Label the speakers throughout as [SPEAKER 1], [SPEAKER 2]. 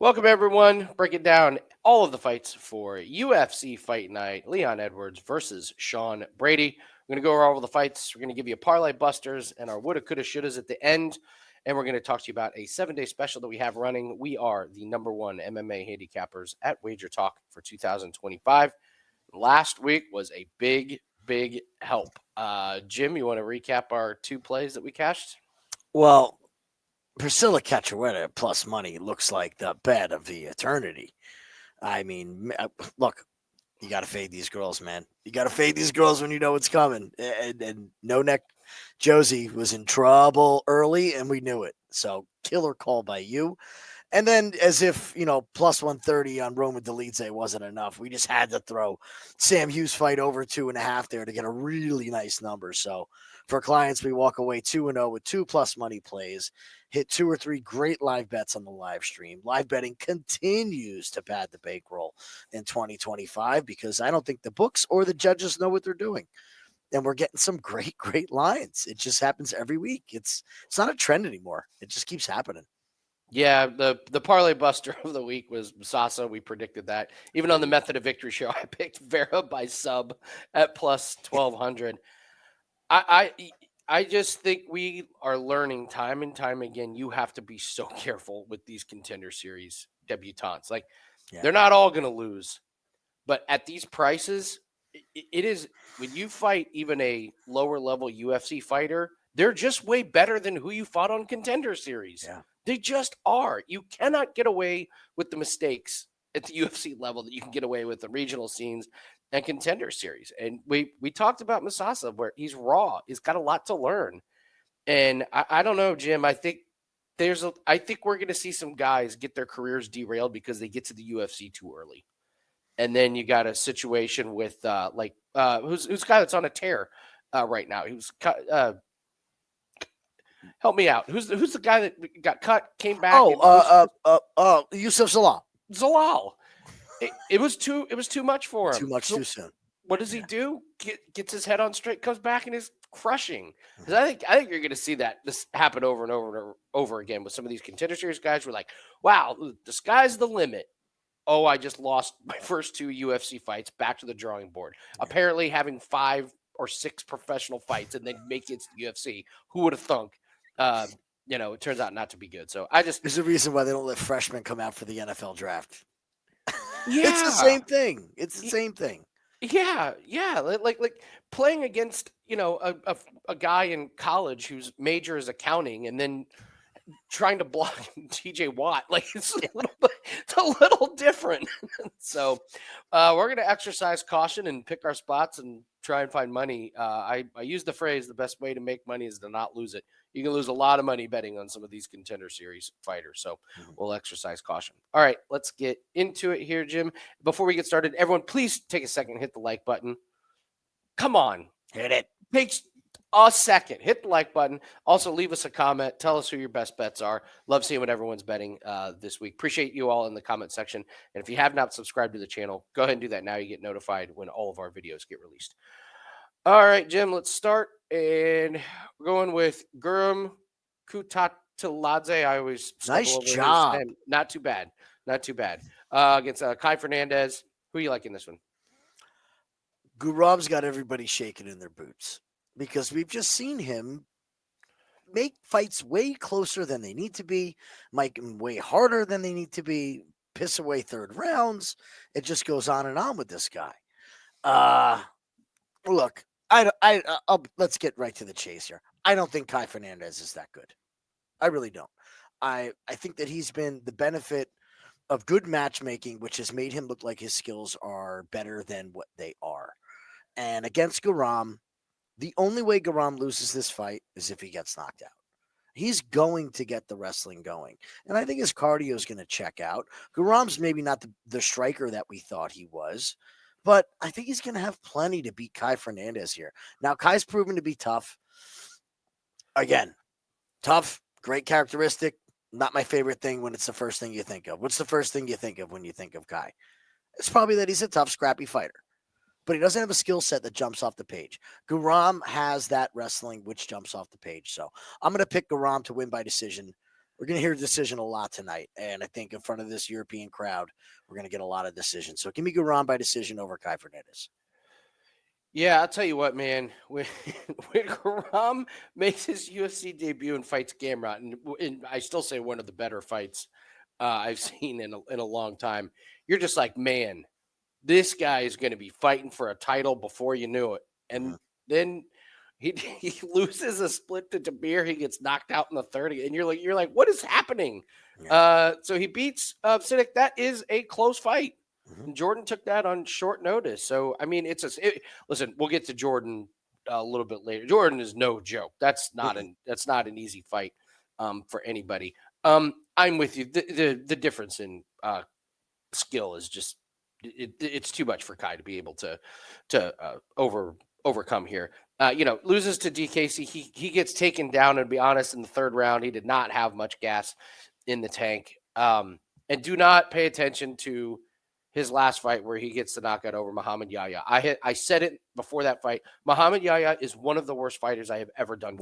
[SPEAKER 1] Welcome, everyone. Breaking down all of the fights for UFC Fight Night. Leon Edwards versus Sean Brady. We're going to go over all the fights. We're going to give you a parlay busters and our woulda, coulda, shouldas at the end. And we're going to talk to you about a 7-day special that we have running. We are the #1 MMA handicappers at WagerTalk for 2025. Last week was a big help. Jim, you want to recap our two plays that we cashed?
[SPEAKER 2] Well, Priscilla Cachoeira plus money looks like the bet of the eternity. I mean, look, you got to fade these girls, man. You got to fade these girls when you know it's coming. And No Neck Josie was in trouble early, and we knew it. So killer call by you. And then, as if, plus 130 on Roman Dolidze wasn't enough, we just had to throw Sam Hughes fight over 2.5 there to get a really nice number. So for clients, we walk away 2-0 with 2+ money plays, hit 2 or 3 great live bets on the live stream. Live betting continues to pad the bankroll in 2025 because I don't think the books or the judges know what they're doing. And we're getting some great lines. It just happens every week. It's not a trend anymore. It just keeps happening.
[SPEAKER 1] Yeah, the parlay buster of the week was Sasa. We predicted that. Even on the Method of Victory show, I picked Vera by sub at plus 1,200. I just think we are learning time and time again. You have to be so careful with these Contender Series debutantes. Like, they're not all going to lose, but at these prices, it is when you fight even a lower level UFC fighter, they're just way better than who you fought on Contender Series.
[SPEAKER 2] Yeah.
[SPEAKER 1] They just are. You cannot get away with the mistakes at the UFC level that you can get away with the regional scenes and Contender Series. And we talked about Masasa, where he's raw. He's got a lot to learn. And I don't know, Jim. I think we're going to see some guys get their careers derailed because they get to the UFC too early. And then you got a situation with who's a guy that's on a tear right now. He was help me out. Who's the guy that got cut, came back?
[SPEAKER 2] Yusuf Zalal.
[SPEAKER 1] Zalal. It was too much for him.
[SPEAKER 2] Too much too soon.
[SPEAKER 1] What does he do? Gets his head on straight, comes back and is crushing. Because I think you're going to see this happen over and over and over again with some of these Contender Series guys. We're like, wow, the sky's the limit. Oh, I just lost my first 2 UFC fights. Back to the drawing board. Yeah. Apparently, having 5 or 6 professional fights and then make it to the UFC. Who would have thunk? It turns out not to be good. So
[SPEAKER 2] there's a reason why they don't let freshmen come out for the NFL draft.
[SPEAKER 1] Yeah,
[SPEAKER 2] it's the same thing. It's the same thing.
[SPEAKER 1] Yeah. Like playing against a guy in college whose major is accounting, and then trying to block TJ Watt. Like it's a little different. So we're going to exercise caution and pick our spots and try and find money. I use the phrase, the best way to make money is to not lose it. You can lose a lot of money betting on some of these Contender Series fighters. So we'll exercise caution. All right, let's get into it here, Jim. Before we get started, everyone, please take a second, hit the like button. Come on.
[SPEAKER 2] Hit it.
[SPEAKER 1] Takes a second. Hit the like button. Also, leave us a comment. Tell us who your best bets are. Love seeing what everyone's betting this week. Appreciate you all in the comment section. And if you have not subscribed to the channel, go ahead and do that now. You get notified when all of our videos get released. All right, Jim, let's start. And we're going with Guram Kutateladze. I always
[SPEAKER 2] nice job.
[SPEAKER 1] Not too bad. Against Kai Fernandes. Who are you liking this one?
[SPEAKER 2] Guram's got everybody shaking in their boots because we've just seen him make fights way closer than they need to be, make them way harder than they need to be, piss away third rounds. It just goes on and on with this guy. Look, let's get right to the chase here. I don't think Kai Fernandes is that good. I really don't. I think that he's been the benefit of good matchmaking, which has made him look like his skills are better than what they are. And against Guram, the only way Guram loses this fight is if he gets knocked out. He's going to get the wrestling going. And I think his cardio is going to check out. Guram's maybe not the striker that we thought he was, but I think he's going to have plenty to beat Kai Fernandes here. Now, Kai's proven to be tough. Again, tough, great characteristic. Not my favorite thing when it's the first thing you think of. What's the first thing you think of when you think of Kai? It's probably that he's a tough, scrappy fighter. But he doesn't have a skill set that jumps off the page. Guram has that wrestling which jumps off the page. So I'm going to pick Guram to win by decision We're going to hear a decision a lot tonight. And I think in front of this European crowd, we're going to get a lot of decisions. So give me Guram by decision over Kai Fernandes.
[SPEAKER 1] Yeah, I'll tell you what, man. When Guram makes his UFC debut and fights Gamrot, and I still say one of the better fights I've seen in a long time, you're just like, man, this guy is going to be fighting for a title before you knew it. And then he loses a split to Tabor. He gets knocked out in the 30, and you're like, what is happening?
[SPEAKER 2] Yeah.
[SPEAKER 1] So he beats Vucenic. That is a close fight. And Jordan took that on short notice. So I mean, listen. We'll get to Jordan a little bit later. Jordan is no joke. That's not an easy fight for anybody. I'm with you. The difference in skill is just it's too much for Kai to be able to overcome here. Loses to DKC. He gets taken down. And to be honest, in the third round, he did not have much gas in the tank. And do not pay attention to his last fight where he gets the knockout over Muhammad Yahya. I said it before that fight. Muhammad Yahya is one of the worst fighters I have ever done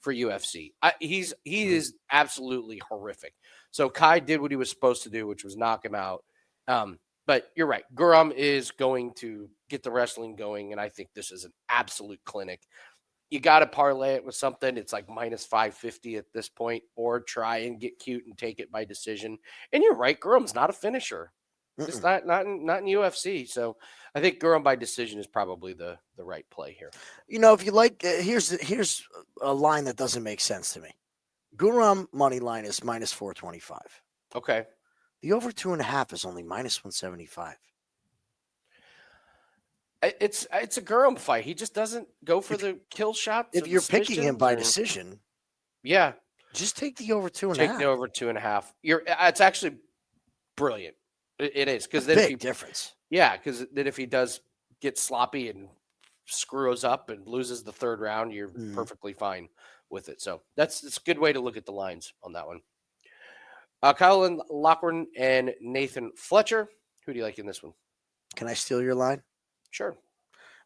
[SPEAKER 1] for UFC. He is absolutely horrific. So Kai did what he was supposed to do, which was knock him out. But you're right. Guram is going to get the wrestling going, and I think this is an absolute clinic. You got to parlay it with something. It's like minus 550 at this point, or try and get cute and take it by decision. And you're right. Guram's not a finisher. It's not in UFC. So I think Guram by decision is probably the right play here.
[SPEAKER 2] If you like, here's a line that doesn't make sense to me. Guram money line is minus 425.
[SPEAKER 1] Okay.
[SPEAKER 2] The over 2.5 is only minus 175.
[SPEAKER 1] It's a Guram fight. He just doesn't go for the kill shots.
[SPEAKER 2] If you're picking him by decision,
[SPEAKER 1] yeah,
[SPEAKER 2] just take the over 2.5.
[SPEAKER 1] Take the over 2.5. It's actually brilliant. It is because then
[SPEAKER 2] big difference.
[SPEAKER 1] Yeah, because then if he does get sloppy and screws up and loses the third round, you're perfectly fine with it. So it's a good way to look at the lines on that one. Loughran and Nathan Fletcher. Who do you like in this one?
[SPEAKER 2] Can I steal your line?
[SPEAKER 1] Sure.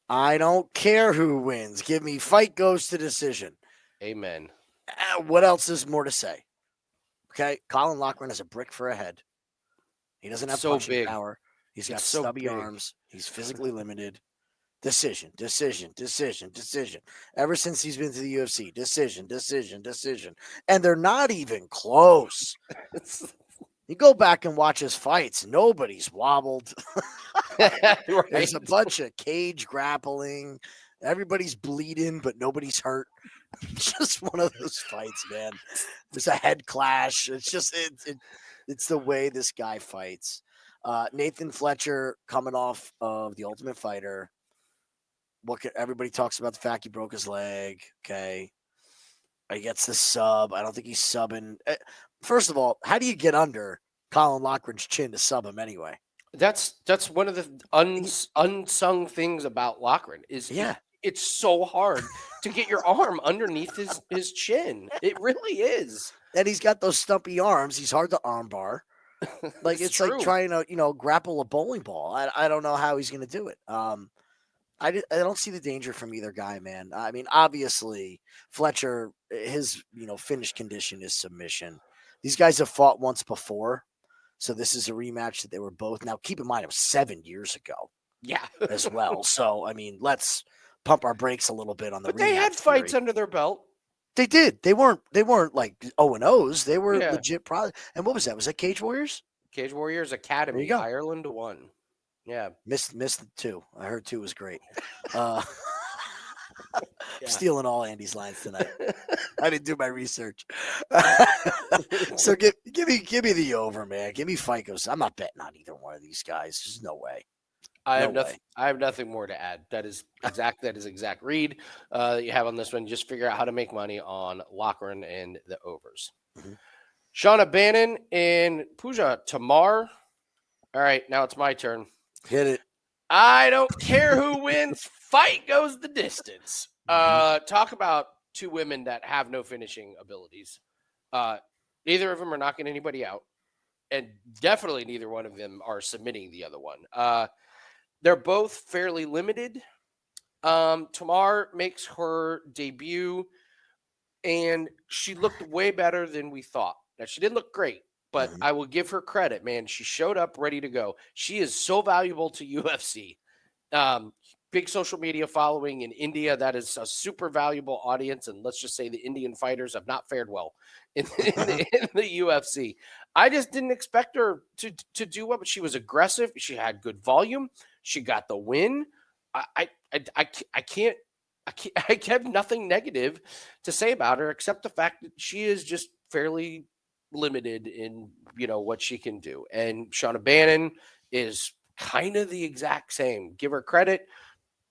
[SPEAKER 2] I don't care who wins. Give me fight goes to decision.
[SPEAKER 1] Amen.
[SPEAKER 2] What else is more to say? Okay, Loughran has a brick for a head. He doesn't have punching power. He's got stubby arms. He's physically limited. Decision. Ever since he's been to the UFC, decision. And they're not even close. You go back and watch his fights. Nobody's wobbled.
[SPEAKER 1] Right.
[SPEAKER 2] There's a bunch of cage grappling. Everybody's bleeding, but nobody's hurt. Just one of those fights, man. There's a head clash. It's just it's the way this guy fights. Nathan Fletcher coming off of The Ultimate Fighter. Everybody talks about the fact he broke his leg. Okay. He gets the sub. I don't think he's subbing. First of all, how do you get under Loughran's chin to sub him anyway?
[SPEAKER 1] That's one of the unsung things about Loughran is it's so hard to get your arm underneath his chin. It really is.
[SPEAKER 2] And he's got those stumpy arms. He's hard to armbar. Like it's like trying to grapple a bowling ball. I don't know how he's going to do it. I don't see the danger from either guy, man. I mean, obviously Fletcher, his finish condition is submission. These guys have fought once before, so this is a rematch that they were both. Now, keep in mind, it was 7 years ago.
[SPEAKER 1] Yeah,
[SPEAKER 2] as well. So I mean, let's pump our brakes a little bit on the.
[SPEAKER 1] But they had fights under their belt.
[SPEAKER 2] They did. They weren't like 0-0s. They were legit. And what was that? Was that Cage Warriors?
[SPEAKER 1] Cage Warriors Academy. Ireland won. Yeah,
[SPEAKER 2] missed the 2. I heard 2 was great. Stealing all Andy's lines tonight. I didn't do my research. So give me the over, man. Give me Ficos. I'm not betting on either one of these guys. There's no way.
[SPEAKER 1] I have nothing more to add. That is exact read that you have on this one. Just figure out how to make money on Loughran and the overs. Shauna Bannon and Pooja Tomar. All right, now it's my turn.
[SPEAKER 2] Hit it.
[SPEAKER 1] I don't care who wins. Fight goes the distance. Talk about two women that have no finishing abilities. Neither of them are knocking anybody out, and definitely neither one of them are submitting the other one. They're both fairly limited. Tomar makes her debut, and she looked way better than we thought. Now, she didn't look great, but
[SPEAKER 2] Mhm.
[SPEAKER 1] I will give her credit, man. She showed up ready to go. She is so valuable to UFC. Um, Big social media following in India. That is a super valuable audience. And let's just say the Indian fighters have not fared well in the UFC. I just didn't expect her to do well, but she was aggressive. She had good volume. She got the win. I can't. I have nothing negative to say about her except the fact that she is just fairly limited in what she can do. And Shauna Bannon is kind of the exact same. Give her credit.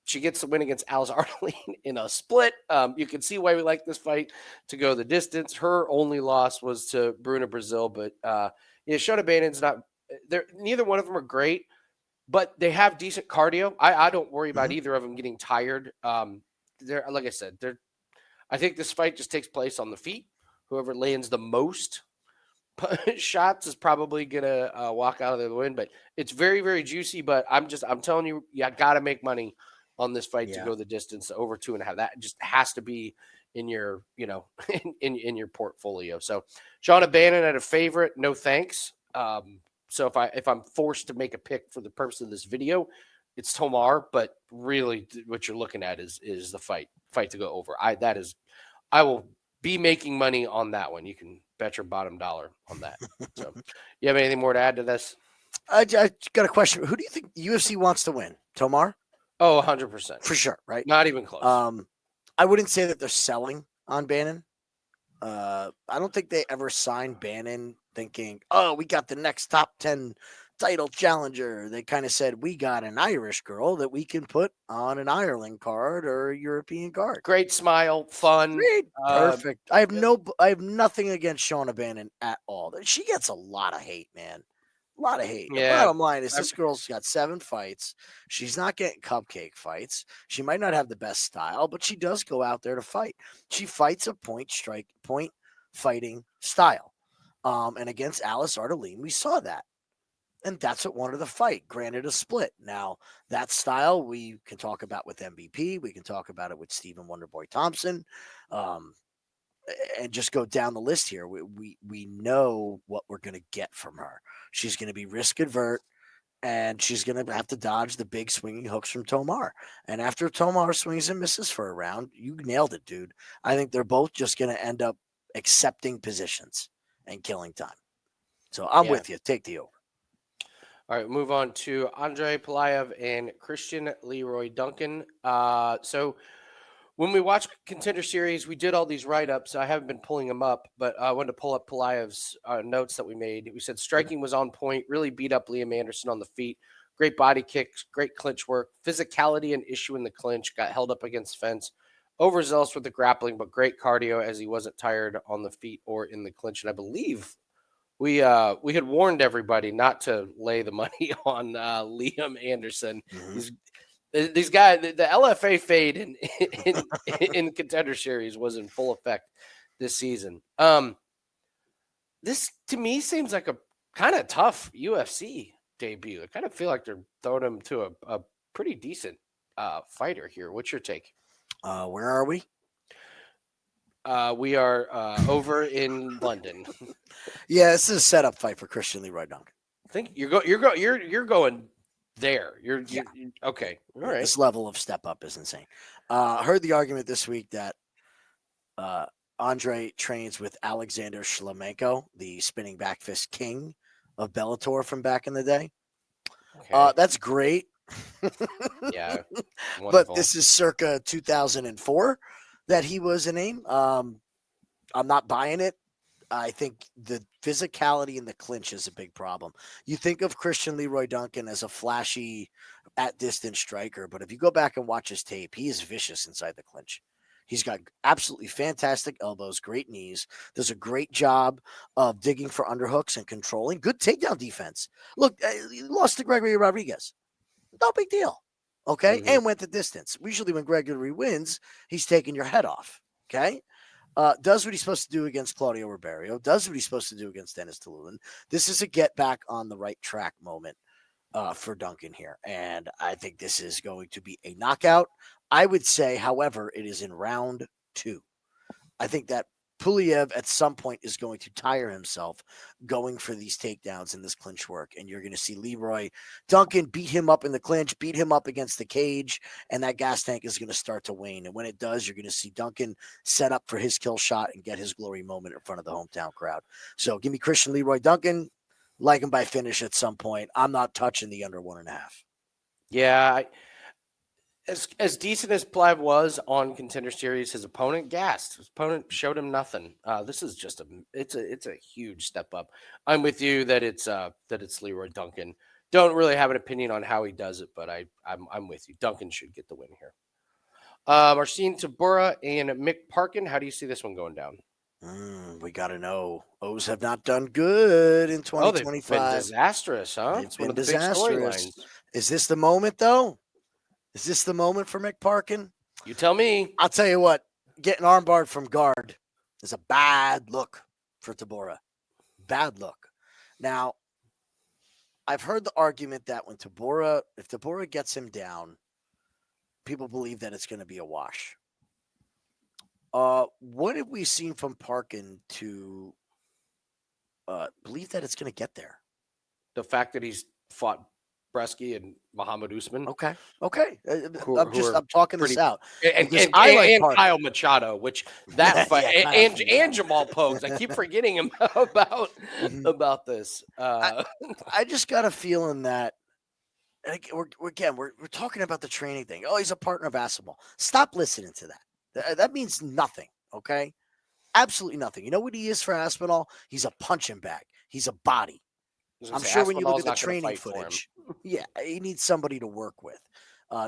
[SPEAKER 1] She gets the win against Alice Arlene in a split. You can see why we like this fight to go the distance. Her only loss was to Bruna Brazil, but yeah, Shauna Bannon's not. Neither one of them are great, but they have decent cardio. I don't worry about
[SPEAKER 2] Mhm.
[SPEAKER 1] either of them getting tired. They're like I said, they're. I think this fight just takes place on the feet. Whoever lands the most shots is probably gonna walk out of the win. But it's very, very juicy. But I'm telling you, you got to make money on this fight to
[SPEAKER 2] Yeah.
[SPEAKER 1] go the distance over 2.5. That just has to be in your in your portfolio. So Shauna Bannon at a favorite, no thanks. So if I'm forced to make a pick for the purpose of this video, it's Tomar. But really, what you're looking at is the fight to go over. I will be making money on that one. You can bet your bottom dollar on that. So, you have anything more to add to this?
[SPEAKER 2] I got a question. Who do you think UFC wants to win? Tomar?
[SPEAKER 1] Oh, 100%.
[SPEAKER 2] For sure, right?
[SPEAKER 1] Not even close.
[SPEAKER 2] I wouldn't say that they're selling on Bannon. I don't think they ever signed Bannon thinking, oh, we got the next top 10 title challenger. They kind of said, we got an Irish girl that we can put on an Ireland card or a European card.
[SPEAKER 1] Great smile, fun.
[SPEAKER 2] Great. Perfect. I have
[SPEAKER 1] Yep.
[SPEAKER 2] I have nothing against Shauna Bannon at all. She gets a lot of hate, man. A lot of hate. The
[SPEAKER 1] Yeah.
[SPEAKER 2] bottom line is this girl's got 7 fights. She's not getting cupcake fights. She might not have the best style, but she does go out there to fight. She fights a point fighting style. And against Alice Arlene, we saw that. And that's what won her the fight. Granted, a split. Now, that style we can talk about with MVP. We can talk about it with Stephen Wonderboy Thompson. And just go down the list here. We know what we're going to get from her. She's going to be risk advert, and she's going to have to dodge the big swinging hooks from Tomar. And after Tomar swings and misses for a round, you nailed it, dude. I think they're both just going to end up accepting positions and killing time. So I'm with you. Take the over.
[SPEAKER 1] All right, move on to Andre Pulyaev and Christian Leroy Duncan. So when we watch Contender Series, we did all these write-ups. I haven't been pulling them up, but I wanted to pull up Pulaev's notes that we made. We said striking was on point, really beat up Liam Anderson on the feet. Great body kicks, great clinch work. Physicality an issue in the clinch, got held up against fence. Overzealous with the grappling, but great cardio as he wasn't tired on the feet or in the clinch. And I believe we had warned everybody not to lay the money on Liam Anderson.
[SPEAKER 2] Mhm.
[SPEAKER 1] These guys, the LFA fade in Contender Series was in full effect this season. This to me seems like a kind of tough UFC debut. I kind of feel like they're throwing him to a pretty decent fighter here. What's your take?
[SPEAKER 2] Where are we?
[SPEAKER 1] We are over in London.
[SPEAKER 2] Yeah, this is a setup fight for Christian Leroy Duncan.
[SPEAKER 1] I think you're going there. You're okay. All right.
[SPEAKER 2] This level of step up is insane. I heard the argument this week that Andre trains with Alexander Shlemenko, the spinning back fist king of Bellator from back in the day.
[SPEAKER 1] Okay.
[SPEAKER 2] That's great.
[SPEAKER 1] Yeah.
[SPEAKER 2] But
[SPEAKER 1] Wonderful.
[SPEAKER 2] this is circa 2004 that he was a name. I'm not buying it. I think the physicality in the clinch is a big problem. You think of Christian Leroy Duncan as a flashy at distance striker, but if you go back and watch his tape, he is vicious inside the clinch. He's got absolutely fantastic elbows, great knees, does a great job of digging for underhooks and controlling. Good takedown defense. Look, he lost to Gregory Rodriguez. No big deal. Okay.
[SPEAKER 1] Mhm.
[SPEAKER 2] And went the distance. Usually when Gregory wins, he's taking your head off. Okay. Does what he's supposed to do against Claudio Ribeiro, does what he's supposed to do against Dennis Tululin. This is a get back on the right track moment for Duncan here. And I think this is going to be a knockout. I would say, however, it is in round 2. I think that Pulyaev at some point is going to tire himself going for these takedowns in this clinch work. And you're going to see Leroy Duncan beat him up in the clinch, beat him up against the cage, and that gas tank is going to start to wane. And when it does, you're going to see Duncan set up for his kill shot and get his glory moment in front of the hometown crowd. So give me Christian Leroy Duncan, like him by finish at some point. I'm not touching the under 1.5.
[SPEAKER 1] Yeah. As decent as Pulyaev was on Contender Series, his opponent gassed. His opponent showed him nothing. This is just it's a huge step up. I'm with you that it's Leroy Duncan. Don't really have an opinion on how he does it, but I'm with you. Duncan should get the win here. Marcin Tabora and Mick Parkin. How do you see this one going down?
[SPEAKER 2] We got to know. O's have not done good in 2025.
[SPEAKER 1] They've been disastrous, huh?
[SPEAKER 2] They've been disastrous. Is this the moment, though? Is this the moment for Mick Parkin?
[SPEAKER 1] You tell me.
[SPEAKER 2] I'll tell you what. Getting armbarred from guard is a bad look for Tabora. Bad look. Now, I've heard the argument that if Tabora gets him down, people believe that it's going to be a wash. What have we seen from Parkin to believe that it's going to get there?
[SPEAKER 1] The fact that he's fought Bresky and Muhammad Usman.
[SPEAKER 2] Okay. I'm talking this out.
[SPEAKER 1] And Kyle Machado, which that fight, and Jamal Pogues. I keep forgetting him about this.
[SPEAKER 2] I just got a feeling that we're talking about the training thing. Oh, he's a partner of Aspinall. Stop listening to that. That means nothing. Okay, absolutely nothing. You know what he is for Aspinall? He's a punching bag. He's a body. I'm sure when you look at the training footage, yeah, he needs somebody to work with.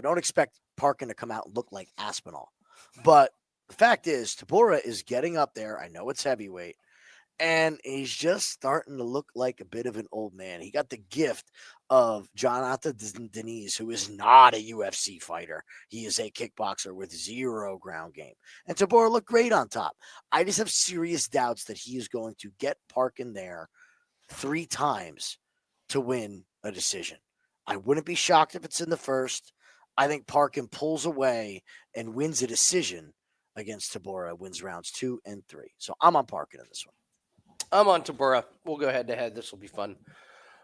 [SPEAKER 2] Don't expect Parkin to come out and look like Aspinall. But the fact is, Tabora is getting up there. I know it's heavyweight, and he's just starting to look like a bit of an old man. He got the gift of Jonathan Denise, who is not a UFC fighter. He is a kickboxer with zero ground game. And Tabora looked great on top. I just have serious doubts that he is going to get Parkin there 3 times to win a decision. I wouldn't be shocked if it's in the first. I think Parkin pulls away and wins a decision against Tabora, wins rounds 2 and 3. So I'm on Parkin in this one.
[SPEAKER 1] I'm on Tabora. We'll go head to head. This will be fun.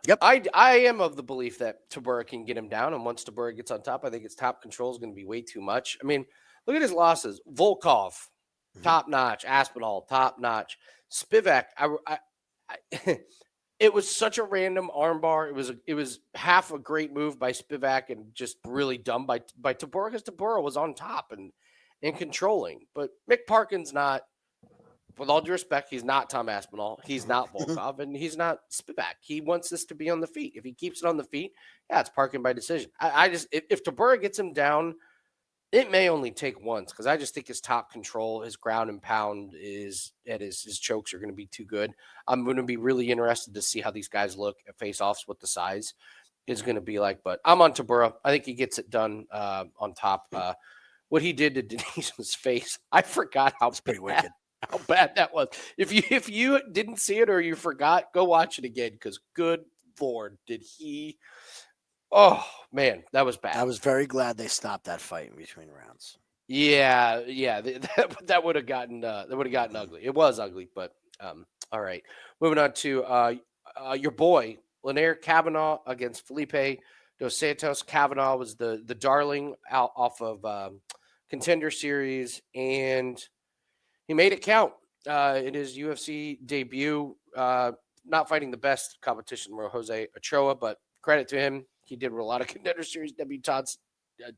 [SPEAKER 2] Yep.
[SPEAKER 1] I am of the belief that Tabora can get him down. And once Tabora gets on top, I think his top control is going to be way too much. I mean, look at his losses. Volkov, top notch. Aspinall, top notch. Spivak, it was such a random armbar. It was half a great move by Spivak and just really dumb by Tabora, because Tabora was on top and controlling. But Mick Parkin's not, with all due respect, he's not Tom Aspinall. He's not Volkov, and he's not Spivak. He wants this to be on the feet. If he keeps it on the feet, yeah, it's Parkin by decision. If Tabora gets him down, it may only take once, because I just think his top control, his ground and pound his chokes are going to be too good. I'm going to be really interested to see how these guys look at face-offs, what the size is going to be like. But I'm on Tabora. I think he gets it done on top. What he did to Denise's face, I forgot how
[SPEAKER 2] pretty wicked.
[SPEAKER 1] How bad that was. If you didn't see it or you forgot, go watch it again, because good Lord, did he... Oh, man, that was bad.
[SPEAKER 2] I was very glad they stopped that fight in between rounds.
[SPEAKER 1] Yeah, that would have gotten ugly. It was ugly, but all right. Moving on to your boy Linaire Kavanagh against Felipe dos Santos. Kavanagh was the darling out off of Contender Series, and he made it count in his UFC debut. Not fighting the best competition, Jose Ochoa, but credit to him. He did what a lot of Contender Series debutants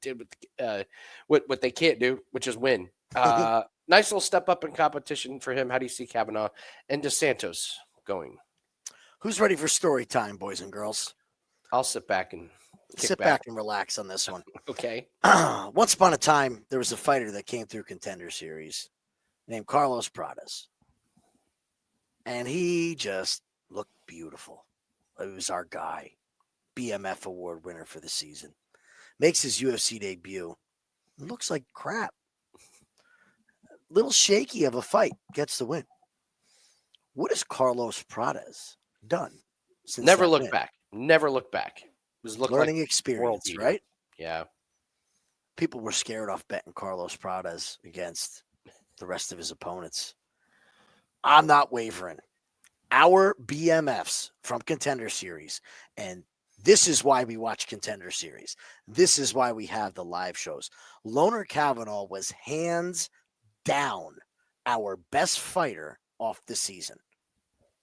[SPEAKER 1] did with what they can't do, which is win. Nice little step up in competition for him. How do you see Kavanagh and dos Santos going?
[SPEAKER 2] Who's ready for story time, boys and girls?
[SPEAKER 1] I'll sit back and
[SPEAKER 2] relax on this one.
[SPEAKER 1] Okay.
[SPEAKER 2] Once upon a time, there was a fighter that came through Contender Series named Carlos Pradas. And he just looked beautiful. It was our guy. BMF award winner for the season. Makes his UFC debut. Looks like crap. Little shaky of a fight. Gets the win. What has Carlos Pradas done since
[SPEAKER 1] Never looked back. Never looked back. It was
[SPEAKER 2] learning like experience, right?
[SPEAKER 1] Yeah.
[SPEAKER 2] People were scared off betting Carlos Pradas against the rest of his opponents. I'm not wavering. Our BMFs from Contender Series, and this is why we watch Contender Series. This is why we have the live shows. Loughran Kavanagh was hands down our best fighter off the season.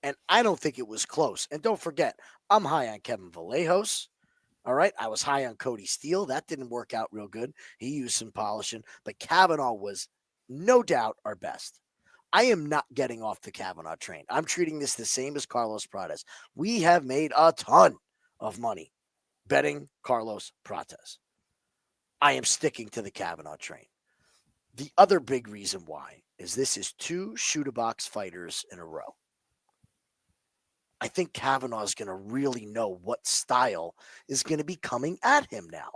[SPEAKER 2] And I don't think it was close. And don't forget, I'm high on Kevin Vallejos. All right. I was high on Cody Steele. That didn't work out real good. He used some polishing, but Kavanagh was no doubt our best. I am not getting off the Kavanagh train. I'm treating this the same as Carlos Prates. We have made a ton of money betting Carlos Prates. I am sticking to the Kavanagh train. The other big reason why is this is 2 shoot-a-box fighters in a row. I think Kavanagh is going to really know what style is going to be coming at him now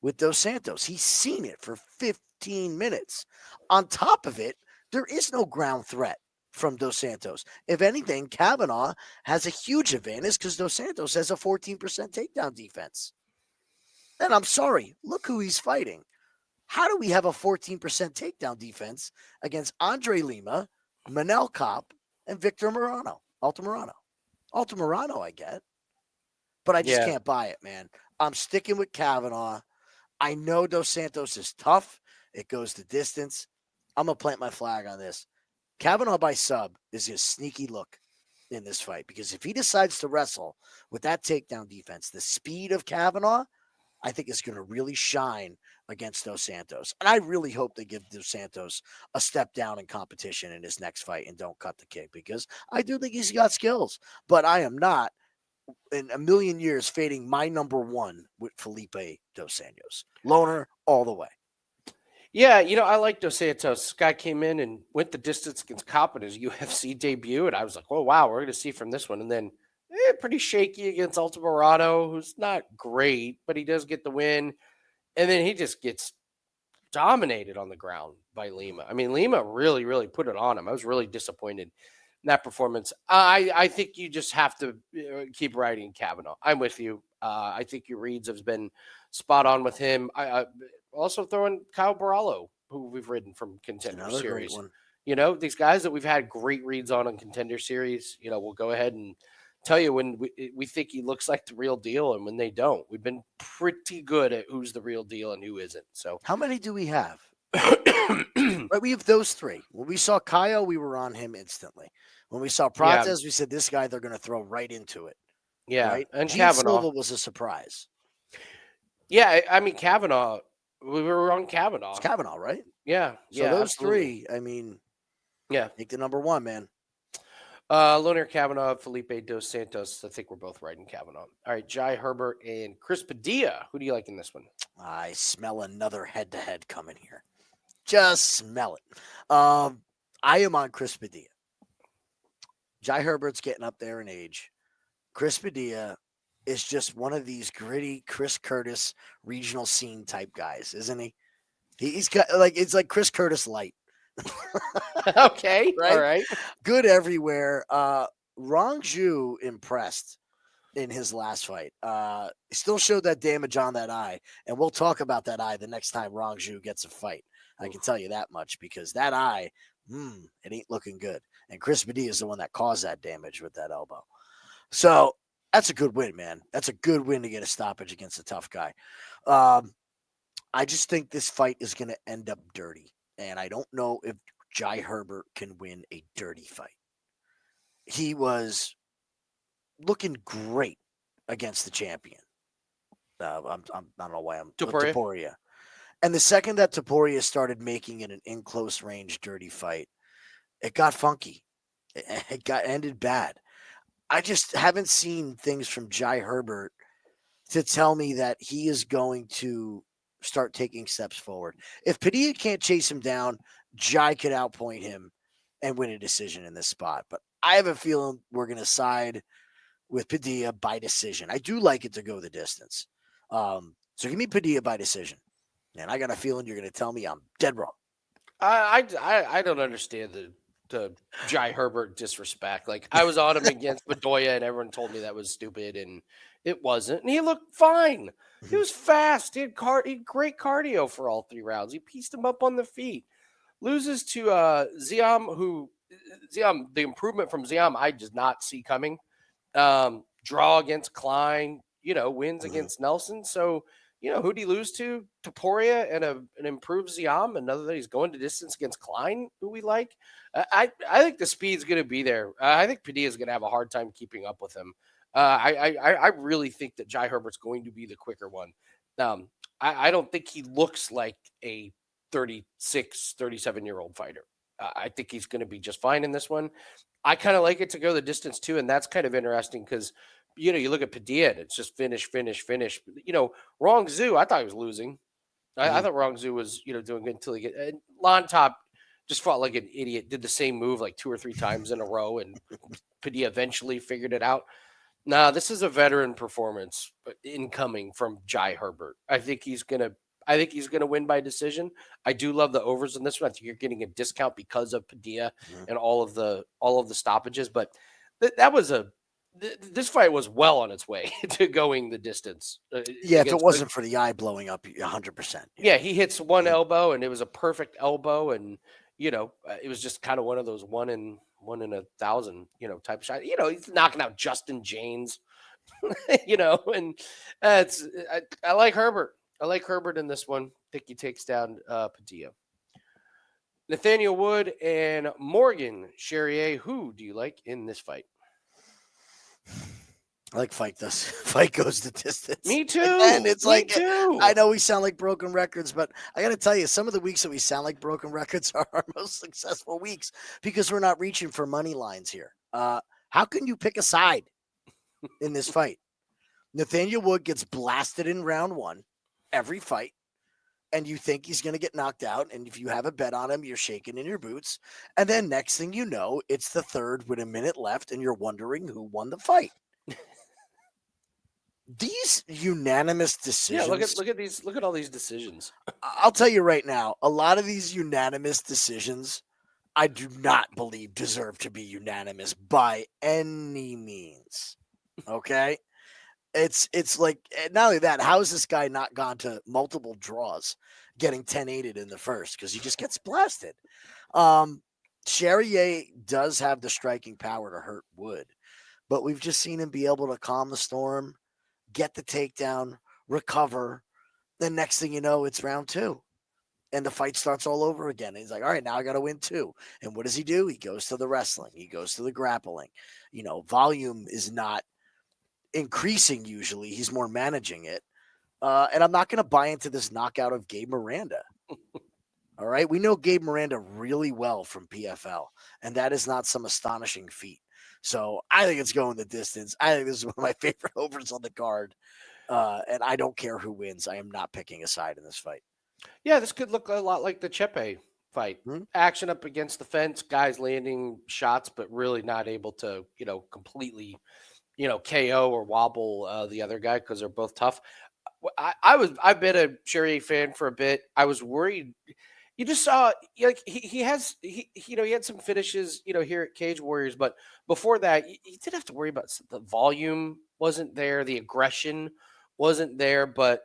[SPEAKER 2] with Dos Santos. He's seen it for 15 minutes. On top of it, there is no ground threat from Dos Santos. If anything, Kavanagh has a huge advantage because Dos Santos has a 14% takedown defense. And I'm sorry, look who he's fighting. How do we have a 14% takedown defense against Andre Lima, Manel Kopp, and Victor Morano? Altamirano, I get. But I just can't buy it, man. I'm sticking with Kavanagh. I know Dos Santos is tough. It goes the distance. I'm going to plant my flag on this. Kavanagh by sub is a sneaky look in this fight because if he decides to wrestle with that takedown defense, the speed of Kavanagh, I think is going to really shine against Dos Santos. And I really hope they give Dos Santos a step down in competition in his next fight and don't cut the kick because I do think he's got skills. But I am not in a million years fading my number one with Felipe Dos Santos. Loughran all the way.
[SPEAKER 1] Yeah, I like Dos Santos. Guy came in and went the distance against Kopp in his UFC debut, and I was like, oh, wow, we're going to see from this one. And then pretty shaky against Altamirano, who's not great, but he does get the win. And then he just gets dominated on the ground by Lima. I mean, Lima really, really put it on him. I was really disappointed in that performance. I think you just have to keep riding Kavanagh. I'm with you. I think your reads have been spot on with him. I also throw in Kyle Barallo, who we've ridden from Contender Series. These guys that we've had great reads on Contender Series, we'll go ahead and tell you when we think he looks like the real deal and when they don't. We've been pretty good at who's the real deal and who isn't. So
[SPEAKER 2] how many do we have? Right, we have those 3. When we saw Kyle, we were on him instantly. When we saw Prates, we said this guy they're going to throw right into it.
[SPEAKER 1] Yeah,
[SPEAKER 2] right?
[SPEAKER 1] and
[SPEAKER 2] Gene
[SPEAKER 1] Kavanagh
[SPEAKER 2] Silva was a surprise.
[SPEAKER 1] Yeah, I mean Kavanagh. We were on Kavanagh.
[SPEAKER 2] It's Kavanagh, right?
[SPEAKER 1] Yeah.
[SPEAKER 2] So those
[SPEAKER 1] absolutely.
[SPEAKER 2] 3, I mean,
[SPEAKER 1] yeah,
[SPEAKER 2] take the number 1, man.
[SPEAKER 1] Loughran Kavanagh, Felipe Dos Santos. I think we're both right in Kavanagh. All right, Jai Herbert and Chris Padilla. Who do you like in this one?
[SPEAKER 2] I smell another head-to-head coming here. Just smell it. I am on Chris Padilla. Jai Herbert's getting up there in age. Chris Padilla is just one of these gritty Chris Curtis regional scene type guys, isn't he? He's got it's like Chris Curtis light.
[SPEAKER 1] Okay,
[SPEAKER 2] right?
[SPEAKER 1] All right.
[SPEAKER 2] Good everywhere. Rongju impressed in his last fight. He still showed that damage on that eye, and we'll talk about that eye the next time Rongju gets a fight. I can tell you that much because that eye, it ain't looking good. And Chris Padilla is the one that caused that damage with that elbow. So that's a good win, man. That's a good win to get a stoppage against a tough guy. I just think this fight is going to end up dirty. And I don't know if Jai Herbert can win a dirty fight. He was looking great against the champion. I don't know why I'm Tabora. And the second that Tabora started making it an in-close range dirty fight, it got funky. It got ended bad. I just haven't seen things from Jai Herbert to tell me that he is going to start taking steps forward. If Padilla can't chase him down, Jai could outpoint him and win a decision in this spot. But I have a feeling we're going to side with Padilla by decision. I do like it to go the distance. So give me Padilla by decision. And I got a feeling you're going to tell me I'm dead wrong.
[SPEAKER 1] I don't understand the Jai Herbert disrespect. Like I was on him against Bedoya, and everyone told me that was stupid, and it wasn't. And he looked fine. He was fast. He had great cardio for all 3 rounds. He pieced him up on the feet. Loses to Ziam, who Ziam, the improvement from Ziam, I did not see coming. Draw against Klein, wins against Nelson. So, who'd he lose to? Topuria and an improved Ziam. Another that he's going to distance against Klein, who we like. I think the speed's going to be there. I think Padilla is going to have a hard time keeping up with him. I really think that Jai Herbert's going to be the quicker one. I don't think he looks like a 36, 37-year-old fighter. I think he's going to be just fine in this one. I kind of like it to go the distance too, and that's kind of interesting because you look at Padilla and it's just finish. Wrong Zoo, I thought he was losing. I thought Wrong Zoo was doing good until he get Lon Top just fought like an idiot, did the same move like 2 or 3 times in a row, and Padilla eventually figured it out. Nah, this is a veteran performance incoming from Jai Herbert. I think he's gonna win by decision. I do love the overs in this one. I think you're getting a discount because of Padilla and all of the stoppages. But this fight was well on its way to going the distance.
[SPEAKER 2] If it wasn't for the eye blowing up 100%.
[SPEAKER 1] Yeah, he hits one elbow and it was a perfect elbow, and it was just kind of one of those one in 1,000 type of shot. He's knocking out Justin James, and I like Herbert. I like Herbert in this one. I think he takes down Padilla. Nathaniel Wood and Morgan Charrière. Who do you like in this fight?
[SPEAKER 2] I like fight goes the distance.
[SPEAKER 1] Me too.
[SPEAKER 2] And it's
[SPEAKER 1] too.
[SPEAKER 2] I know we sound like broken records, but I got to tell you, some of the weeks that we sound like broken records are our most successful weeks because we're not reaching for money lines here. How can you pick a side in this fight? Nathaniel Wood gets blasted in round 1 every fight, and you think he's going to get knocked out. And if you have a bet on him, you're shaking in your boots. And then next thing you know, it's the third with a minute left, and you're wondering who won the fight. These unanimous decisions.
[SPEAKER 1] Yeah, look at all these decisions.
[SPEAKER 2] I'll tell you right now, a lot of these unanimous decisions, I do not believe deserve to be unanimous by any means. Okay? It's like, not only that, how has this guy not gone to multiple draws, getting 10-8'd in the first? Because he just gets blasted. Charrière does have the striking power to hurt Wood, but we've just seen him be able to calm the storm, get the takedown, recover. The next thing you know, it's round 2. And the fight starts all over again. And he's like, all right, now I got to win 2. And what does he do? He goes to the wrestling. He goes to the grappling. Volume is not increasing usually. He's more managing it. And I'm not going to buy into this knockout of Gabe Miranda. All right? We know Gabe Miranda really well from PFL. And that is not some astonishing feat. So I think it's going the distance. I think this is one of my favorite overs on the card. And I don't care who wins. I am not picking a side in this fight.
[SPEAKER 1] Yeah, this could look a lot like the Chepe fight. Action up against the fence, guys landing shots, but really not able to, completely, KO or wobble the other guy because they're both tough. I've been a Charrière fan for a bit. I was worried. You just saw he had some finishes, here at Cage Warriors, but before that, you did have to worry about the volume wasn't there, the aggression wasn't there, but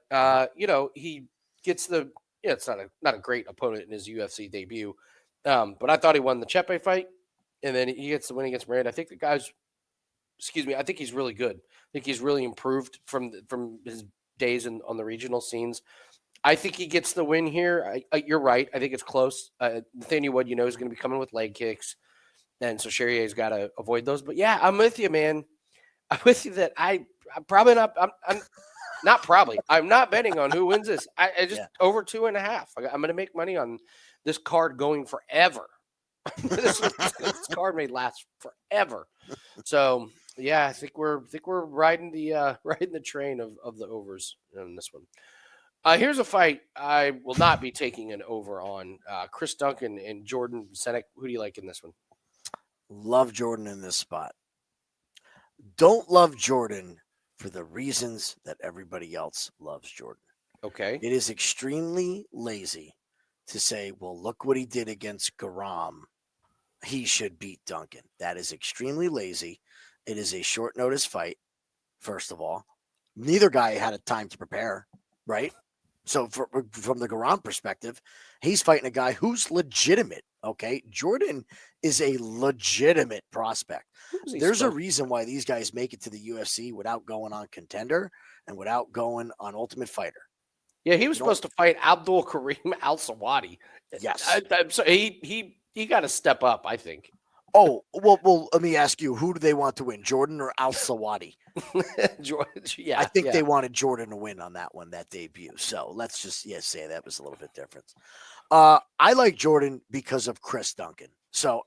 [SPEAKER 1] he gets the it's not a great opponent in his UFC debut, but I thought he won the Chepe fight, and then he gets the win against Miranda. I think I think he's really good. I think he's really improved from his days on the regional scenes. I think he gets the win here. You're right. I think it's close. Nathaniel Wood, is going to be coming with leg kicks. And so Charrier's got to avoid those. But yeah, I'm with you, man. I'm with you that I'm probably not. I'm not probably. I'm not betting on who wins this. I just over 2.5. I'm going to make money on this card going forever. this card may last forever. So yeah, I think we're riding the train of the overs in this one. Here's a fight I will not be taking an over on. Chris Duncan and Jordan Vucenic. Who do you like in this one?
[SPEAKER 2] Love Jordan in this spot. Don't love Jordan for the reasons that everybody else loves Jordan.
[SPEAKER 1] Okay.
[SPEAKER 2] It is extremely lazy to say, well, look what he did against Guram. He should beat Duncan. That is extremely lazy. It is a short notice fight, first of all. Neither guy had a time to prepare, right? So from the Guram perspective, he's fighting a guy who's legitimate Okay. Jordan is a legitimate prospect.
[SPEAKER 1] Who was he
[SPEAKER 2] There's a
[SPEAKER 1] supposed-
[SPEAKER 2] reason why these guys make it to the UFC without going on Contender and without going on Ultimate Fighter.
[SPEAKER 1] Yeah, he was
[SPEAKER 2] You don't-
[SPEAKER 1] supposed to fight Abdul Karim Al Sawadi.
[SPEAKER 2] Yes.
[SPEAKER 1] I'm sorry, he got to step up, I think.
[SPEAKER 2] Oh, well, let me ask you, who do they want to win, Jordan or Al Sawadi?
[SPEAKER 1] George, yeah,
[SPEAKER 2] I think
[SPEAKER 1] yeah.
[SPEAKER 2] they wanted Jordan to win on that one, that debut. So let's just say that was a little bit different. I like Jordan because of Chris Duncan. So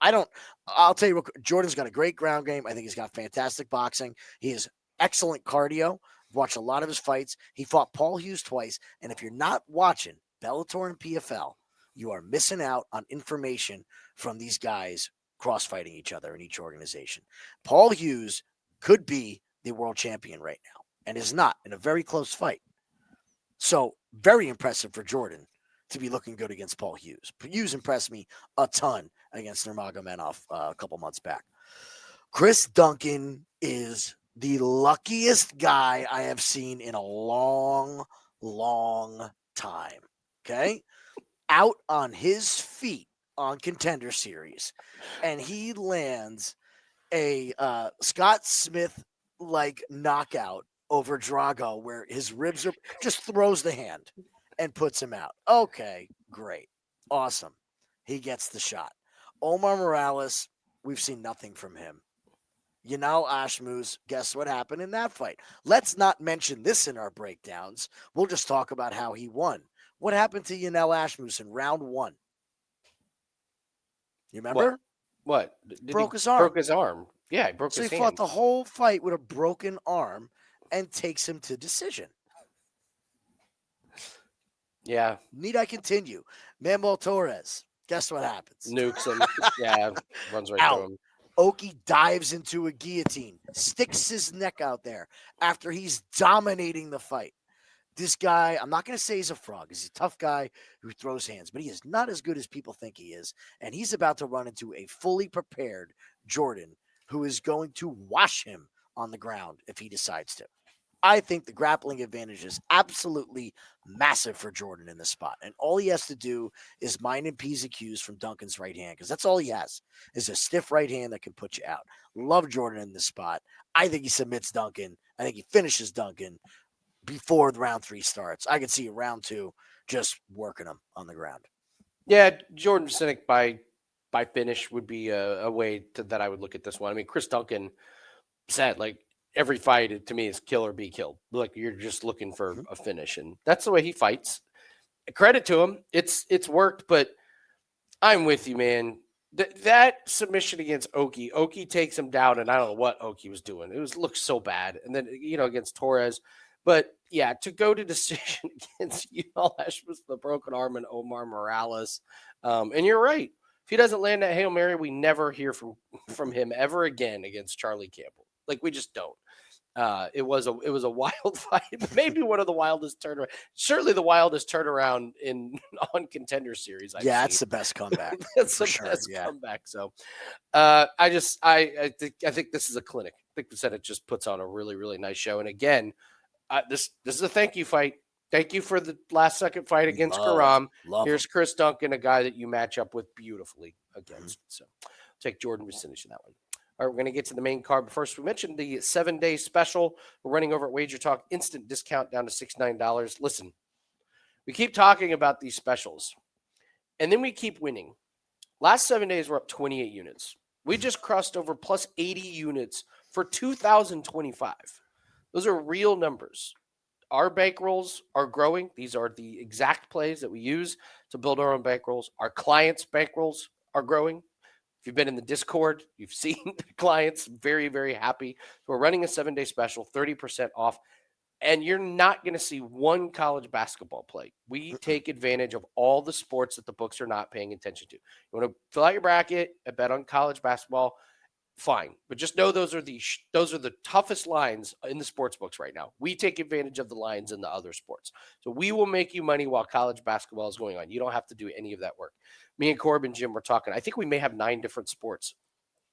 [SPEAKER 2] I'll tell you, Jordan's got a great ground game. I think he's got fantastic boxing. He has excellent cardio. I've watched a lot of his fights. He fought Paul Hughes twice. And if you're not watching Bellator and PFL, you are missing out on information from these guys cross-fighting each other in each organization. Paul Hughes could be the world champion right now and is not, in a very close fight. So very impressive for Jordan to be looking good against Paul Hughes. Hughes impressed me a ton against Nurmagomedov a couple months back. Chris Duncan is the luckiest guy I have seen in a long, long time. Okay? Out on his feet on Contender Series, and he lands a Scott Smith like knockout over Drago, where his ribs are just throws the hand and puts him out. Okay, great, awesome. He gets the shot. Omar Morales, we've seen nothing from him. Ashmouz, guess what happened in that fight? Let's not mention this in our breakdowns. We'll just talk about how he won. What happened to Ashmouz in round 1? You remember?
[SPEAKER 1] What?
[SPEAKER 2] Broke his arm.
[SPEAKER 1] Broke his arm. Yeah, he broke his hand.
[SPEAKER 2] So he fought the whole fight with a broken arm and takes him to decision.
[SPEAKER 1] Yeah.
[SPEAKER 2] Need I continue? Manuel Torres, guess what happens?
[SPEAKER 1] Nukes him. Yeah, runs right
[SPEAKER 2] Out.
[SPEAKER 1] through him.
[SPEAKER 2] Oki dives into a guillotine, sticks his neck out there after he's dominating the fight. This guy, I'm not going to say he's a frog. He's a tough guy who throws hands, but he is not as good as people think he is. And he's about to run into a fully prepared Jordan who is going to wash him on the ground if he decides to. I think the grappling advantage is absolutely massive for Jordan in this spot. And all he has to do is mind and P's and Q's from Duncan's right hand, because that's all he has is a stiff right hand that can put you out. Love Jordan in this spot. I think he submits Duncan. I think he finishes Duncan before the round 3 starts. I could see round 2 just working him on the ground.
[SPEAKER 1] Yeah, Jordan Vucenic by finish would be a way that I would look at this one. I mean, Chris Duncan said, like, every fight to me is kill or be killed. Like, you're just looking for a finish, and that's the way he fights. Credit to him. It's worked, but I'm with you, man. That submission against Oki takes him down, and I don't know what Oki was doing. It looked so bad. And then, against Torres. But, yeah, to go to decision against Ash with the broken arm and Omar Morales. And you're right. If he doesn't land that Hail Mary, we never hear from him ever again against Charlie Campbell. Like, we just don't. It was a wild fight, maybe one of the wildest turnaround. Certainly the wildest turnaround on Contender Series.
[SPEAKER 2] It's the best comeback.
[SPEAKER 1] That's the best comeback. So, I think this is a clinic. I think Vucenic just puts on a really, really nice show. And again, this is a thank you fight. Thank you for the last second fight against Guram. Here's Chris Duncan, a guy that you match up with beautifully against. So, take Jordan Vucenic in that one. All right, we're going to get to the main card. But first, we mentioned the 7-day special. We're running over at WagerTalk. Instant discount down to $69. Listen, we keep talking about these specials, and then we keep winning. Last 7 days, we're up 28 units. We just crossed over plus 80 units for 2025. Those are real numbers. Our bankrolls are growing. These are the exact plays that we use to build our own bankrolls. Our clients' bankrolls are growing. If you've been in the Discord, you've seen the clients very, very happy. So we're running a 7-day special, 30% off. And you're not going to see one college basketball play. We take advantage of all the sports that the books are not paying attention to. You want to fill out your bracket and bet on college basketball, fine. But just know those are the toughest lines in the sports books right now. We take advantage of the lines in the other sports. So we will make you money while college basketball is going on. You don't have to do any of that work. Me and Corbin, Jim, we're talking. I think we may have 9 different sports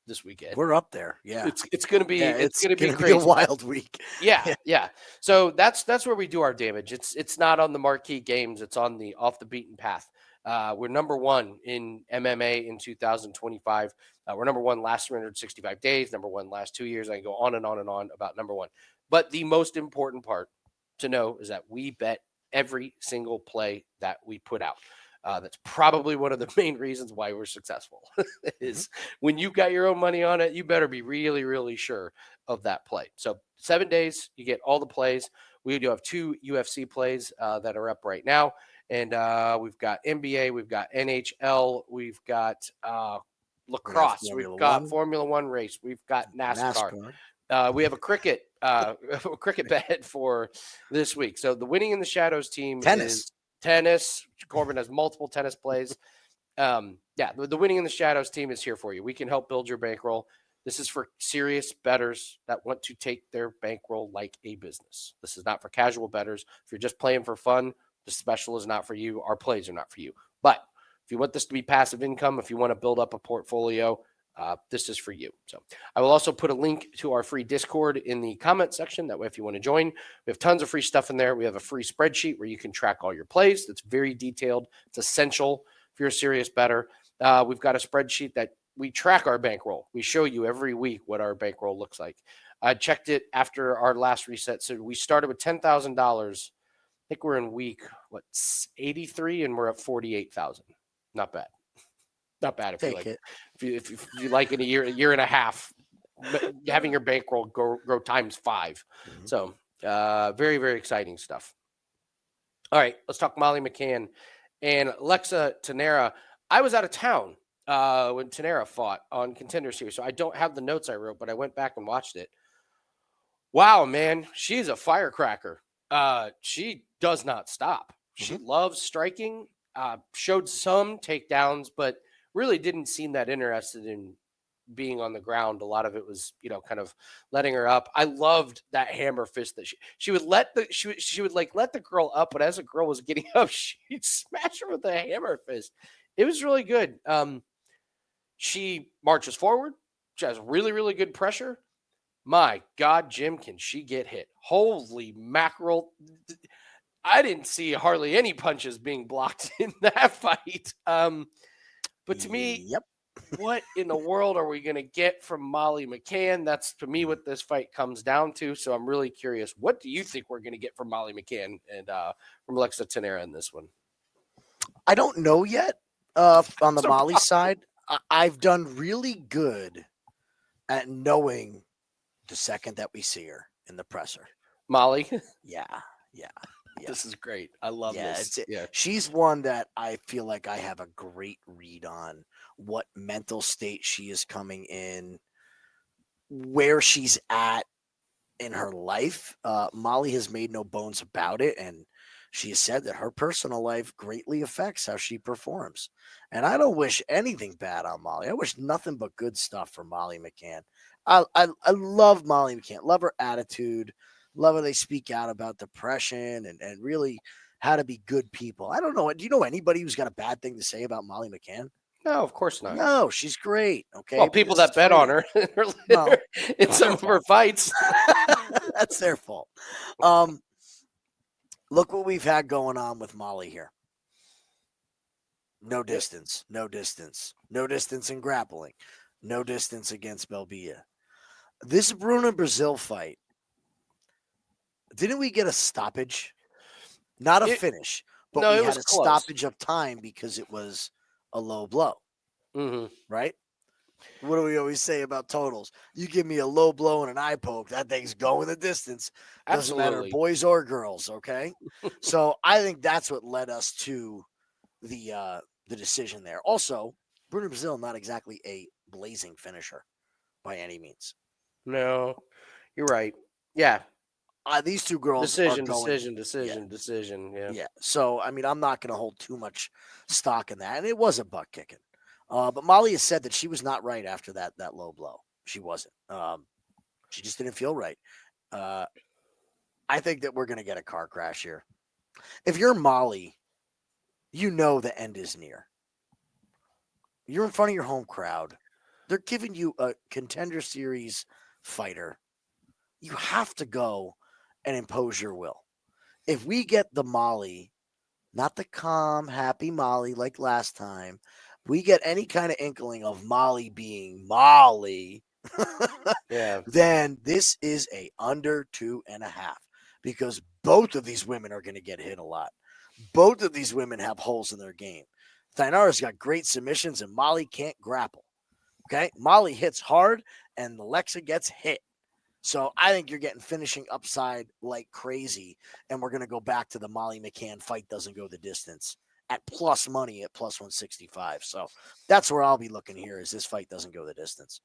[SPEAKER 1] this weekend.
[SPEAKER 2] We're up there. Yeah.
[SPEAKER 1] It's going to be it's going to be
[SPEAKER 2] crazy. A wild week.
[SPEAKER 1] Yeah. So that's where we do our damage. It's not on the marquee games. It's on the off the beaten path. We're number one in MMA in 2025. We're number one last 365 days, number one last 2 years. I can go on and on and on about number one. But the most important part to know is that we bet every single play that we put out. That's probably one of the main reasons why we're successful is when you got your own money on it, you better be really, really sure of that play. So 7 days, you get all the plays. We do have 2 UFC plays that are up right now. And we've got NBA, we've got NHL, we've got lacrosse, we've got Formula One race, we've got NASCAR. We have a cricket bet for this week. So the Winning in the Shadows team is tennis. Corbin has multiple tennis plays. The Winning in the Shadows team is here for you. We can help build your bankroll. This is for serious bettors that want to take their bankroll like a business. This is not for casual bettors. If you're just playing for fun, the special is not for you. Our plays are not for you. But if you want this to be passive income, if you want to build up a portfolio, this is for you. So I will also put a link to our free Discord in the comment section. That way, if you want to join, we have tons of free stuff in there. We have a free spreadsheet where you can track all your plays. That's very detailed. It's essential if you're a serious bettor. We've got a spreadsheet that we track our bankroll. We show you every week what our bankroll looks like. I checked it after our last reset. So we started with $10,000. I think we're in week 83, and we're at 48,000. Not bad. Not bad if you like it. If you like in a year and a half, having your bankroll grow times 5. So very, very exciting stuff. All right, let's talk Molly McCann and Alexa Thainara. I was out of town when Thainara fought on Contender Series, so I don't have the notes I wrote, but I went back and watched it. Wow, man, she's a firecracker. She does not stop. She loves striking. Showed some takedowns, but really didn't seem that interested in being on the ground. A lot of it was, kind of letting her up. I loved that hammer fist that she would let she would let the girl up, but as the girl was getting up, she'd smash her with a hammer fist. It was really good. She marches forward. She has really, really good pressure. My God, Jim, can she get hit? Holy mackerel. I didn't see hardly any punches being blocked in that fight. But to me, what in the world are we going to get from Molly McCann? That's, to me, what this fight comes down to. So I'm really curious. What do you think we're going to get from Molly McCann and from Alexa Thainara in this one?
[SPEAKER 2] I don't know yet on the Molly side. I've done really good at knowing the second that we see her in the presser.
[SPEAKER 1] Molly?
[SPEAKER 2] Yeah.
[SPEAKER 1] This is great. I love this.
[SPEAKER 2] She's one that I feel like I have a great read on what mental state she is coming in, where she's at in her life. Molly has made no bones about it, and she has said that her personal life greatly affects how she performs. And I don't wish anything bad on Molly. I wish nothing but good stuff for Molly McCann. I love Molly McCann. Love her attitude. Love how they speak out about depression and really how to be good people. I don't know. Do you know anybody who's got a bad thing to say about Molly McCann?
[SPEAKER 1] No, of course not.
[SPEAKER 2] No, she's great. Okay.
[SPEAKER 1] Well, people that bet on her in some of her fights.
[SPEAKER 2] That's their fault. Look what we've had going on with Molly here. No distance in grappling, no distance against Belbia. This Bruna Brazil fight, didn't we get a stoppage? Not a finish, but we had a stoppage of time because it was a low blow. Right? What do we always say about totals? You give me a low blow and an eye poke, that thing's going the distance. Doesn't matter, boys or girls, okay? So I think that's what led us to the decision there. Also, Bruna Brazil, not exactly a blazing finisher by any means.
[SPEAKER 1] No, you're right. Yeah.
[SPEAKER 2] These two girls
[SPEAKER 1] decision.
[SPEAKER 2] Yeah. So, I mean, I'm not going to hold too much stock in that. And it was a butt kicking. But Molly has said that she was not right after that low blow. She wasn't. She just didn't feel right. I think that we're going to get a car crash here. If you're Molly, you know the end is near. You're in front of your home crowd. They're giving you a Contender Series fighter. You have to go and impose your will. If we get the Molly not the calm, happy Molly like last time, we get any kind of inkling of Molly being Molly,
[SPEAKER 1] Yeah.
[SPEAKER 2] then this is a under 2.5 because both of these women are going to get hit a lot. Both of these women have holes in their game. Thainara's got great submissions and Molly can't grapple. Okay. Molly hits hard and Alexa gets hit. So I think you're getting finishing upside like crazy. And we're going to go back to the Molly McCann fight doesn't go the distance at plus money at plus 165. So that's where I'll be looking here is this fight doesn't go the distance.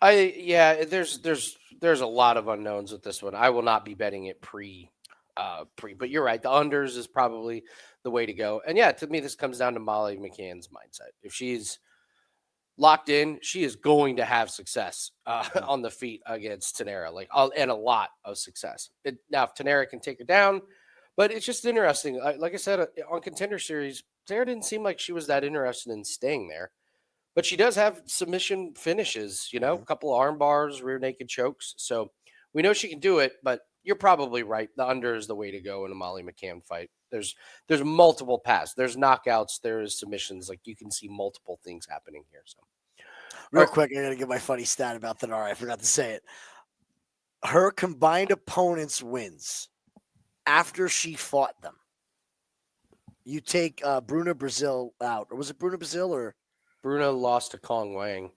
[SPEAKER 1] There's a lot of unknowns with this one. I will not be betting it but you're right. The unders is probably the way to go. And yeah, to me, this comes down to Molly McCann's mindset. If she's locked in, she is going to have success on the feet against Thainara, and a lot of success. Now, if Thainara can take her down, but it's just interesting. Like I said, on Contender Series, Thainara didn't seem like she was that interested in staying there. But she does have submission finishes, a couple of arm bars, rear naked chokes. So we know she can do it, but you're probably right. The under is the way to go in a Molly McCann fight. There's multiple paths. There's knockouts. There's submissions. Like you can see multiple things happening here. So
[SPEAKER 2] real quick, I got to give my funny stat about Thainara. I forgot to say it. Her combined opponents wins after she fought them. You take Bruna Brazil out. Or was it Bruna Brazil or?
[SPEAKER 1] Bruna lost to Kong Wang.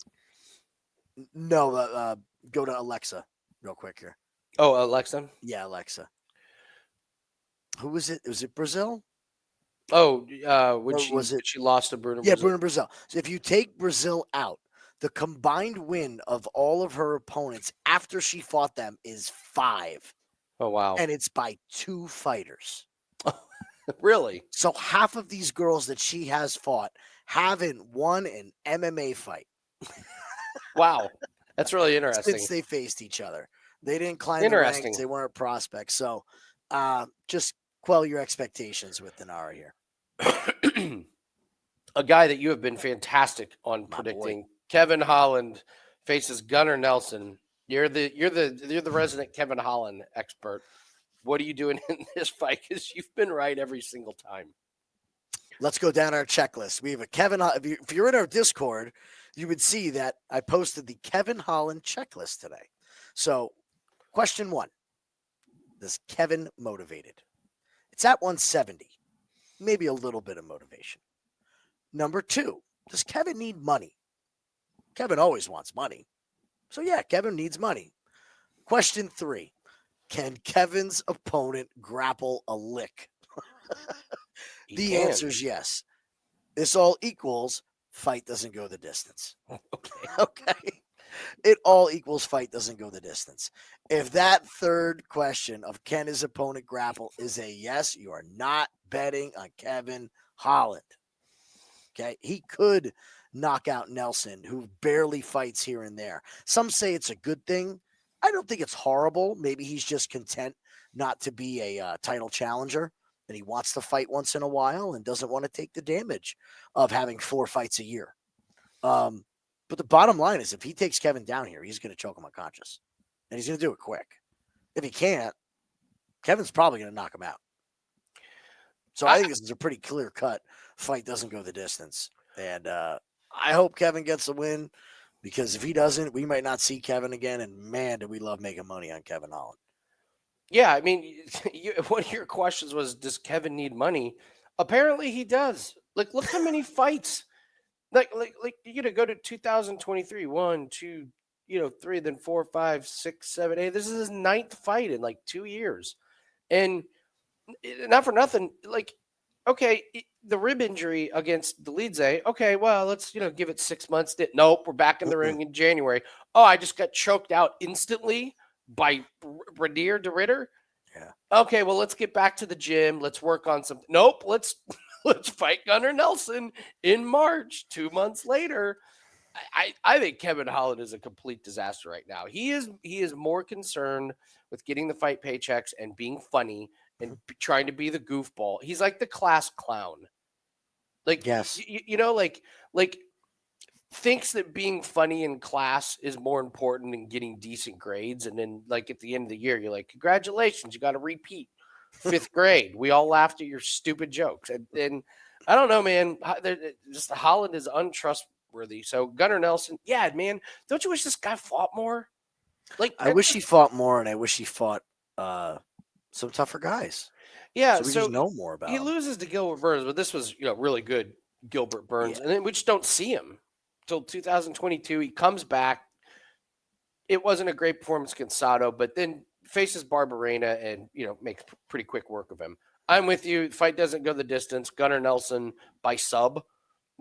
[SPEAKER 2] No, go to Alexa real quick here.
[SPEAKER 1] Oh, Alexa?
[SPEAKER 2] Yeah, Alexa. Who was it? Was it Brazil?
[SPEAKER 1] Oh, when she lost to Bruna Brazil?
[SPEAKER 2] Yeah, Bruna Brazil. So if you take Brazil out, the combined win of all of her opponents after she fought them is 5.
[SPEAKER 1] Oh, wow.
[SPEAKER 2] And it's by 2 fighters.
[SPEAKER 1] Really?
[SPEAKER 2] So half of these girls that she has fought haven't won an MMA fight.
[SPEAKER 1] Wow. That's really interesting.
[SPEAKER 2] Since they faced each other. They didn't climb the ranks. They weren't prospects. So just quell your expectations with Thainara here.
[SPEAKER 1] A guy that you have been fantastic on predicting, Kevin Holland faces Gunnar Nelson. You're the resident Kevin Holland expert. What are you doing in this fight? Because you've been right every single time.
[SPEAKER 2] Let's go down our checklist. We have a Kevin. If you're in our Discord, you would see that I posted the Kevin Holland checklist today. So, question 1: is Kevin motivated? It's at 170. Maybe a little bit of motivation. Number 2: does Kevin need money? Kevin always wants money. So yeah, Kevin needs money. Question 3: can Kevin's opponent grapple a lick? The answer is yes. This all equals fight doesn't go the distance. Okay. It all equals fight doesn't go the distance. If that third question of can his opponent grapple is a yes, you are not betting on Kevin Holland. Okay. He could knock out Nelson, who barely fights here and there. Some say it's a good thing. I don't think it's horrible. Maybe he's just content not to be a title challenger, and he wants to fight once in a while and doesn't want to take the damage of having 4 fights a year. But the bottom line is if he takes Kevin down here, he's going to choke him unconscious, and he's going to do it quick. If he can't, Kevin's probably going to knock him out. So I think this is a pretty clear-cut fight doesn't go the distance. And I hope Kevin gets the win, because if he doesn't, we might not see Kevin again. And man, do we love making money on Kevin Holland.
[SPEAKER 1] Yeah, I mean, one of your questions was, does Kevin need money? Apparently he does. Like, look how many fights. Like go to 2023, 1, 2, 3, then 4, 5, 6, 7, 8. This is his 9th fight in like 2 years. And not for nothing, like, okay, the rib injury against Kutateladze. Okay, well, let's give it 6 months. Nope, we're back in the ring in January. Oh, I just got choked out instantly by Ranier de Ritter.
[SPEAKER 2] Yeah.
[SPEAKER 1] Okay, well, let's get back to the gym. Let's work on something. Nope, let's fight Gunnar Nelson in March. 2 months later. I think Kevin Holland is a complete disaster right now. He is more concerned with getting the fight paychecks and being funny and trying to be the goofball. He's like the class clown. Like,
[SPEAKER 2] yes,
[SPEAKER 1] like thinks that being funny in class is more important than getting decent grades. And then like at the end of the year, you're like, congratulations, you got to repeat. fifth grade. We all laughed at your stupid jokes. And I don't know, man. Just Holland is untrustworthy. So Gunnar Nelson, yeah, man. Don't you wish this guy fought more? Like,
[SPEAKER 2] I wish he fought more, and I wish he fought some tougher guys.
[SPEAKER 1] yeah.
[SPEAKER 2] So we
[SPEAKER 1] So
[SPEAKER 2] just know more about
[SPEAKER 1] he
[SPEAKER 2] him.
[SPEAKER 1] loses to Gilbert Burns, but this was really good Gilbert Burns,
[SPEAKER 2] Yeah.
[SPEAKER 1] and then we just don't see him till 2022. He comes back. It wasn't a great performance against Sato, but then faces Barberena and makes pretty quick work of him. I'm with you. The fight doesn't go the distance. Gunnar Nelson by sub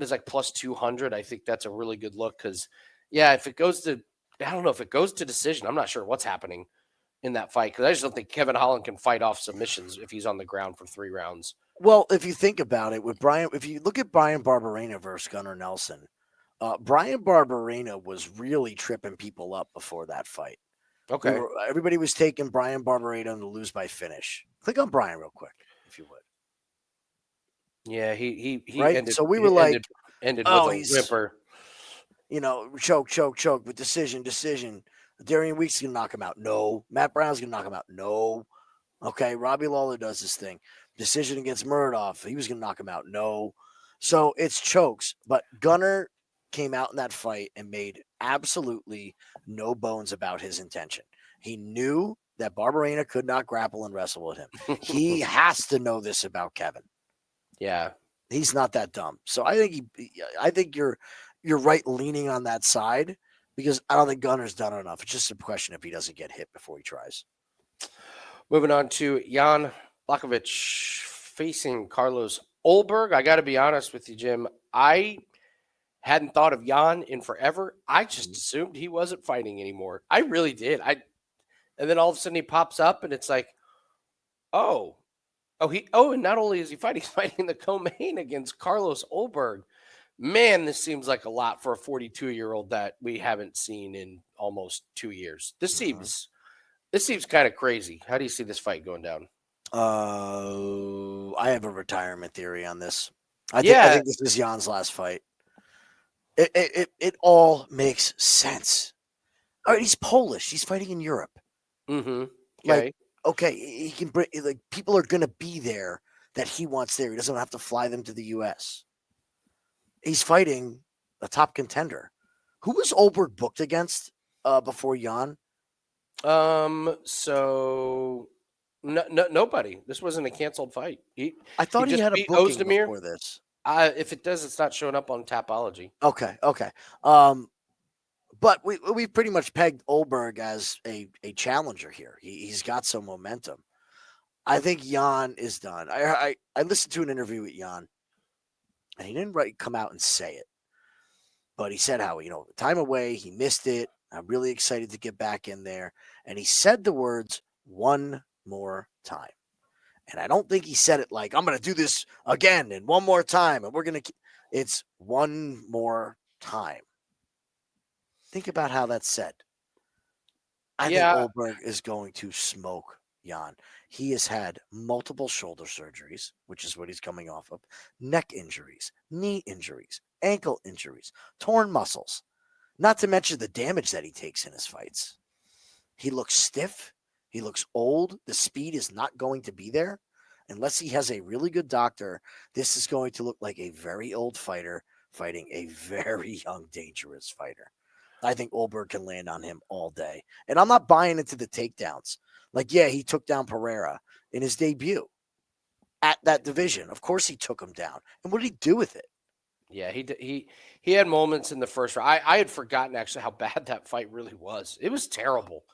[SPEAKER 1] is like plus 200. I think that's a really good look because, yeah, if it goes to, I don't know if it goes to decision. I'm not sure what's happening in that fight because I just don't think Kevin Holland can fight off submissions if he's on the ground for 3 rounds.
[SPEAKER 2] Well, if you think about it, with Brian, if you look at Brian Barberena versus Gunnar Nelson, Brian Barberena was really tripping people up before that fight.
[SPEAKER 1] Okay.
[SPEAKER 2] Everybody was taking Brian Barberena to lose by finish. Click on Brian real quick, if you would.
[SPEAKER 1] Yeah, he
[SPEAKER 2] right.
[SPEAKER 1] ended.
[SPEAKER 2] So we were like,
[SPEAKER 1] ended
[SPEAKER 2] oh,
[SPEAKER 1] with a whimper.
[SPEAKER 2] Choke with decision. Darian Weeks gonna knock him out. No. Matt Brown's gonna knock him out. No. Okay. Robbie Lawler does his thing. Decision against Murdoch. He was gonna knock him out. No. So it's chokes. But Gunnar came out in that fight and made absolutely no bones about his intention. He knew that Barberena could not grapple and wrestle with him. He has to know this about Kevin.
[SPEAKER 1] Yeah.
[SPEAKER 2] He's not that dumb. So I think you're right leaning on that side because I don't think Gunnar's done enough. It's just a question if he doesn't get hit before he tries.
[SPEAKER 1] Moving on to Jan Blachowicz facing Carlos Ulberg. I got to be honest with you, Jim. I hadn't thought of Jan in forever. I just assumed he wasn't fighting anymore. I really did. And then all of a sudden he pops up and it's like, and not only is he fighting, he's fighting the co-main against Carlos Ulberg. Man, this seems like a lot for a 42-year-old that we haven't seen in almost 2 years. This seems kind of crazy. How do you see this fight going down?
[SPEAKER 2] I have a retirement theory on this. I think this is Jan's last fight. It all makes sense. All right, he's Polish. He's fighting in Europe.
[SPEAKER 1] Mm-hmm. Okay.
[SPEAKER 2] Okay, he can bring people are going to be there that he wants there. He doesn't have to fly them to the U.S. He's fighting a top contender. Who was Ulberg booked against before Jan?
[SPEAKER 1] So nobody. This wasn't a canceled fight.
[SPEAKER 2] I thought he had a booking
[SPEAKER 1] Ozdemir
[SPEAKER 2] before this.
[SPEAKER 1] If it does, it's not showing up on Tapology.
[SPEAKER 2] Okay. But we pretty much pegged Ulberg as a challenger here. He's got some momentum. I think Jan is done. I listened to an interview with Jan, and he didn't come out and say it, but he said how time away, he missed it. I'm really excited to get back in there, and he said the words one more time. And I don't think he said it like I'm going to do this again and one more time, and we're going to. It's one more time. Think about how that's said. I think Ulberg is going to smoke Jan. He has had multiple shoulder surgeries, which is what he's coming off of, neck injuries, knee injuries, ankle injuries, torn muscles, not to mention the damage that he takes in his fights. He looks stiff. He looks old. The speed is not going to be there. Unless he has a really good doctor, this is going to look like a very old fighter fighting a very young, dangerous fighter. I think Ulberg can land on him all day. And I'm not buying into the takedowns. He took down Pereira in his debut at that division. Of course he took him down. And what did he do with it?
[SPEAKER 1] Yeah, he had moments in the first round. I had forgotten actually how bad that fight really was. It was terrible.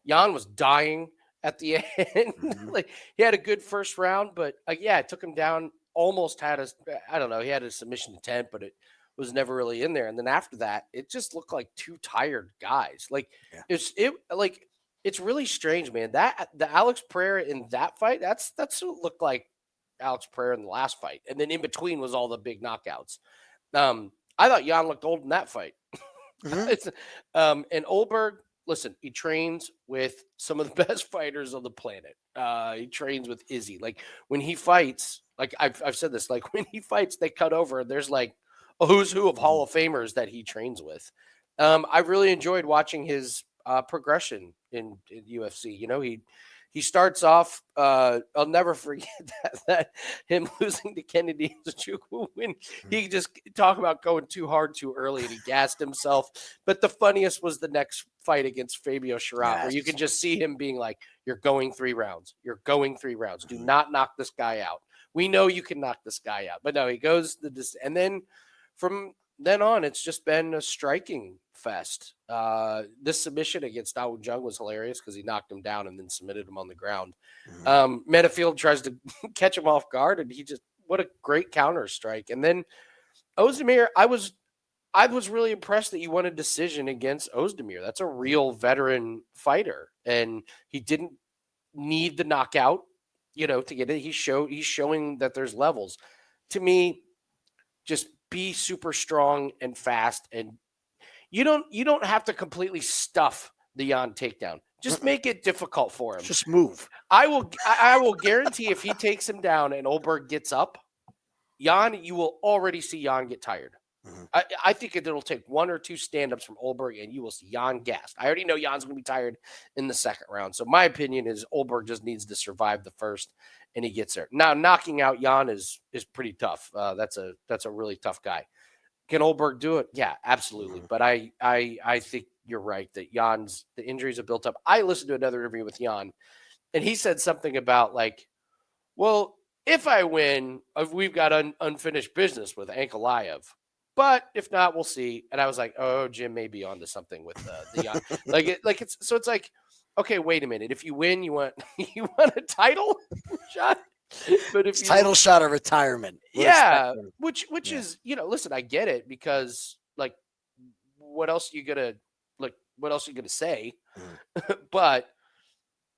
[SPEAKER 1] Jan was dying at the end.
[SPEAKER 2] Mm-hmm.
[SPEAKER 1] He had a good first round, but it took him down. Almost had he had a submission attempt, but it was never really in there. And then after that, it just looked like two tired guys. It's really strange, man. That the Alex Pereira in that fight, that's what looked like Alex Pereira in the last fight. And then in between was all the big knockouts. I thought Jan looked old in that fight.
[SPEAKER 2] Mm-hmm.
[SPEAKER 1] And Ulberg, listen, he trains with some of the best fighters on the planet. He trains with Izzy. When he fights, I've said this, when he fights, they cut over and there's a who's who of Hall of Famers that he trains with. I really enjoyed watching his progression in UFC. He starts off. I'll never forget that him losing to Kennedy Nzechukwu when he just talk about going too hard too early and he gassed himself. But the funniest was the next fight against Fabio Chiarot, where you can just see him being like, "You're going 3 rounds. You're going 3 rounds. Do not knock this guy out. We know you can knock this guy out." But no, he goes and then from then on, it's just been a striking fest. This submission against Dao Jung was hilarious because he knocked him down and then submitted him on the ground. Metafield tries to catch him off guard, and what a great counter strike. And then Ozdemir, I was really impressed that you won a decision against Ozdemir. That's a real veteran fighter, and he didn't need the knockout, to get it. He's showing that there's levels. To me, just be super strong and fast, and you don't have to completely stuff the Jan takedown. Just make it difficult for him.
[SPEAKER 2] Just move.
[SPEAKER 1] I will guarantee if he takes him down and Ulberg gets up, Jan, you will already see Jan get tired. I think it'll take 1 or 2 stand-ups from Ulberg, and you will see Jan gassed. I already know Jan's going to be tired in the second round. So my opinion is Ulberg just needs to survive the first, and he gets there. Now, knocking out Jan is pretty tough. That's a really tough guy. Can Ulberg do it? Yeah, absolutely. But I think you're right that the injuries have built up. I listened to another interview with Jan, and he said something about like, well, if I win, we've got unfinished business with Ankalaev. But if not, we'll see. And I was like, oh, Jim may be onto something with the Jan. It's like, okay, wait a minute. If you win, you want a title shot. But if
[SPEAKER 2] title shot of retirement.
[SPEAKER 1] Which is, listen, I get it because like what else are you gonna say? But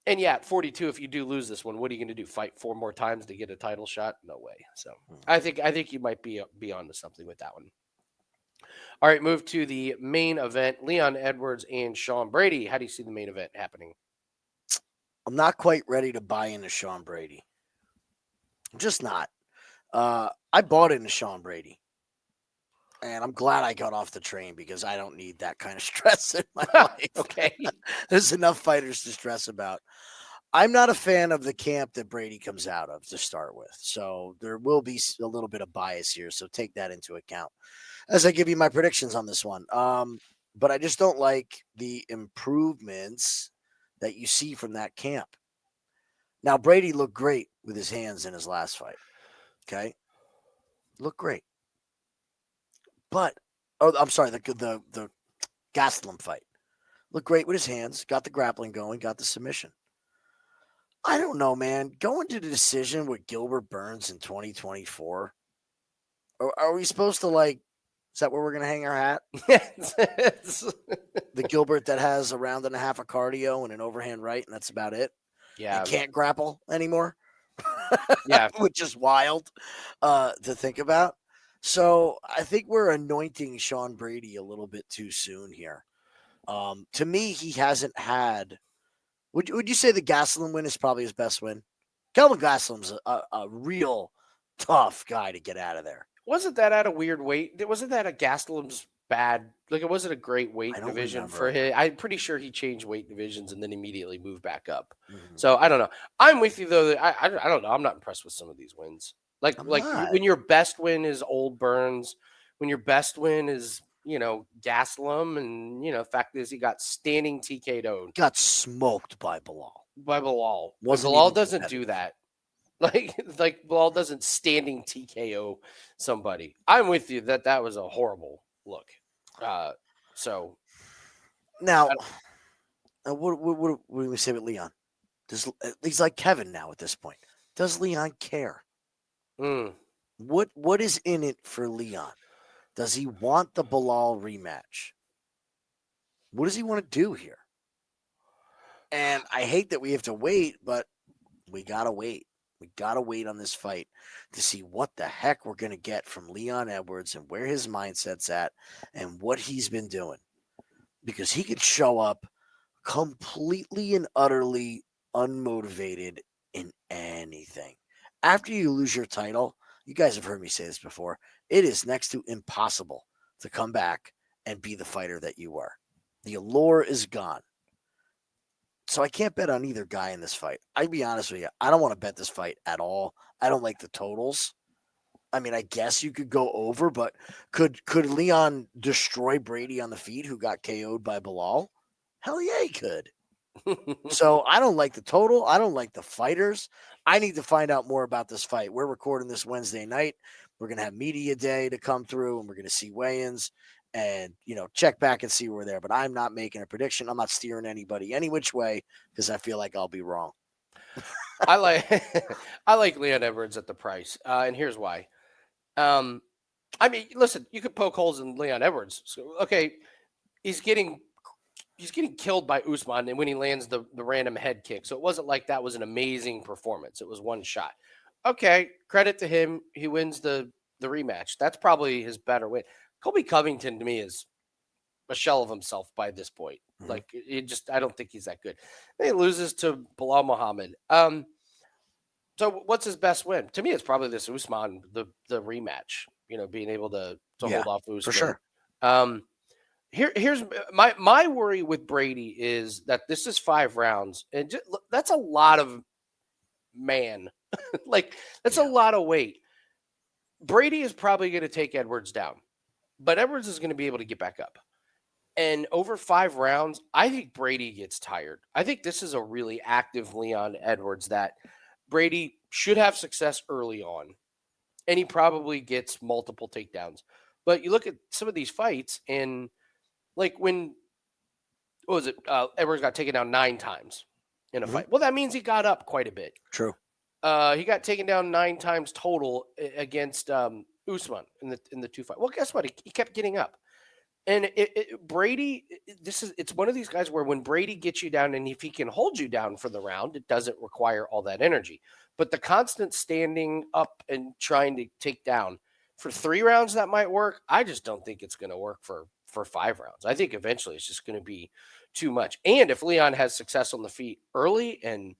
[SPEAKER 1] and yeah, at 42, if you do lose this one, what are you gonna do? Fight 4 more times to get a title shot? No way. So I think you might be onto something with that one. All right, move to the main event. Leon Edwards and Sean Brady. How do you see the main event happening?
[SPEAKER 2] I'm not quite ready to buy into Sean Brady. I'm just not. I bought into Sean Brady. And I'm glad I got off the train because I don't need that kind of stress in my life.
[SPEAKER 1] Okay.
[SPEAKER 2] There's enough fighters to stress about. I'm not a fan of the camp that Brady comes out of to start with. So there will be a little bit of bias here. So take that into account as I give you my predictions on this one. But I just don't like the improvements that you see from that camp. Now, Brady looked great with his hands in his last fight. Okay. Looked great. But, I'm sorry, the Gastelum fight. Looked great with his hands, got the grappling going, got the submission. I don't know, man. Going to the decision with Gilbert Burns in 2024, are we supposed to is that where we're going to hang our hat? The Gilbert that has a round and a half of cardio and an overhand right, and that's about it?
[SPEAKER 1] Yeah.
[SPEAKER 2] And can't grapple anymore?
[SPEAKER 1] Yeah.
[SPEAKER 2] Which is wild to think about. So I think we're anointing Sean Brady a little bit too soon here. To me, he hasn't had. Would you say the Gastelum win is probably his best win? Kelvin Gastelum's a real tough guy to get out of there.
[SPEAKER 1] Wasn't that at a weird weight? Wasn't that a Gastelum's bad? Like it wasn't a great weight division for him. I'm pretty sure he changed weight divisions and then immediately moved back up. Mm-hmm. So I don't know. I'm with you though. I don't know. I'm not impressed with some of these wins. When your best win is Old Burns, when your best win is, Gastelum, and, the fact is he got standing TK'd.
[SPEAKER 2] Got smoked by Bilal.
[SPEAKER 1] Bilal doesn't do that. Like Bilal doesn't standing TKO somebody. I'm with you that was a horrible look. So
[SPEAKER 2] now, what do we say with Leon? He's like Kevin now at this point. Does Leon care? What is in it for Leon? Does he want the Bilal rematch? What does he want to do here? And I hate that we have to wait, but we gotta wait. We gotta wait on this fight to see what the heck we're gonna get from Leon Edwards and where his mindset's at and what he's been doing. Because he could show up completely and utterly unmotivated in anything. After you lose your title, you guys have heard me say this before, it is next to impossible to come back and be the fighter that you were. The allure is gone. So I can't bet on either guy in this fight. I'd be honest with you. I don't want to bet this fight at all. I don't like the totals. I mean, I guess you could go over, but could Leon destroy Brady on the feet, who got KO'd by Bilal? Hell yeah, he could. So I don't like the total. I don't like the fighters. I need to find out more about this fight. We're recording this Wednesday night. We're going to have media day to come through, and we're going to see weigh-ins and, check back and see where we're there. But I'm not making a prediction. I'm not steering anybody any which way because I feel like I'll be wrong.
[SPEAKER 1] I like Leon Edwards at the price, and here's why. I mean, listen, you could poke holes in Leon Edwards. So, okay, he's getting killed by Usman, and when he lands the random head kick, so it wasn't like that was an amazing performance. It was one shot. Okay, credit to him. He wins the rematch. That's probably his better win. Colby Covington to me is a shell of himself by this point.
[SPEAKER 2] Mhm.
[SPEAKER 1] Like I don't think he's that good. Then he loses to Bilal Muhammad. So what's his best win? To me, it's probably this Usman, the rematch. Being able to hold off Usman.
[SPEAKER 2] For sure.
[SPEAKER 1] Here's my worry with Brady is that this is 5 rounds, and that's a lot of man. Like that's a lot of weight. Brady is probably going to take Edwards down, but Edwards is going to be able to get back up. And over 5 rounds, I think Brady gets tired. I think this is a really active Leon Edwards that Brady should have success early on, and he probably gets multiple takedowns. But you look at some of these fights, and like what was it? Edwards got taken down 9 times in a fight. Well, that means he got up quite a bit.
[SPEAKER 2] True.
[SPEAKER 1] He got taken down 9 times total against Usman in the 2 fight. Well, guess what? He kept getting up. And Brady, it's one of these guys where when Brady gets you down, and if he can hold you down for the round, it doesn't require all that energy. But the constant standing up and trying to take down for 3 rounds, that might work. I just don't think it's going to work for 5 rounds. I think eventually it's just going to be too much. And if Leon has success on the feet early and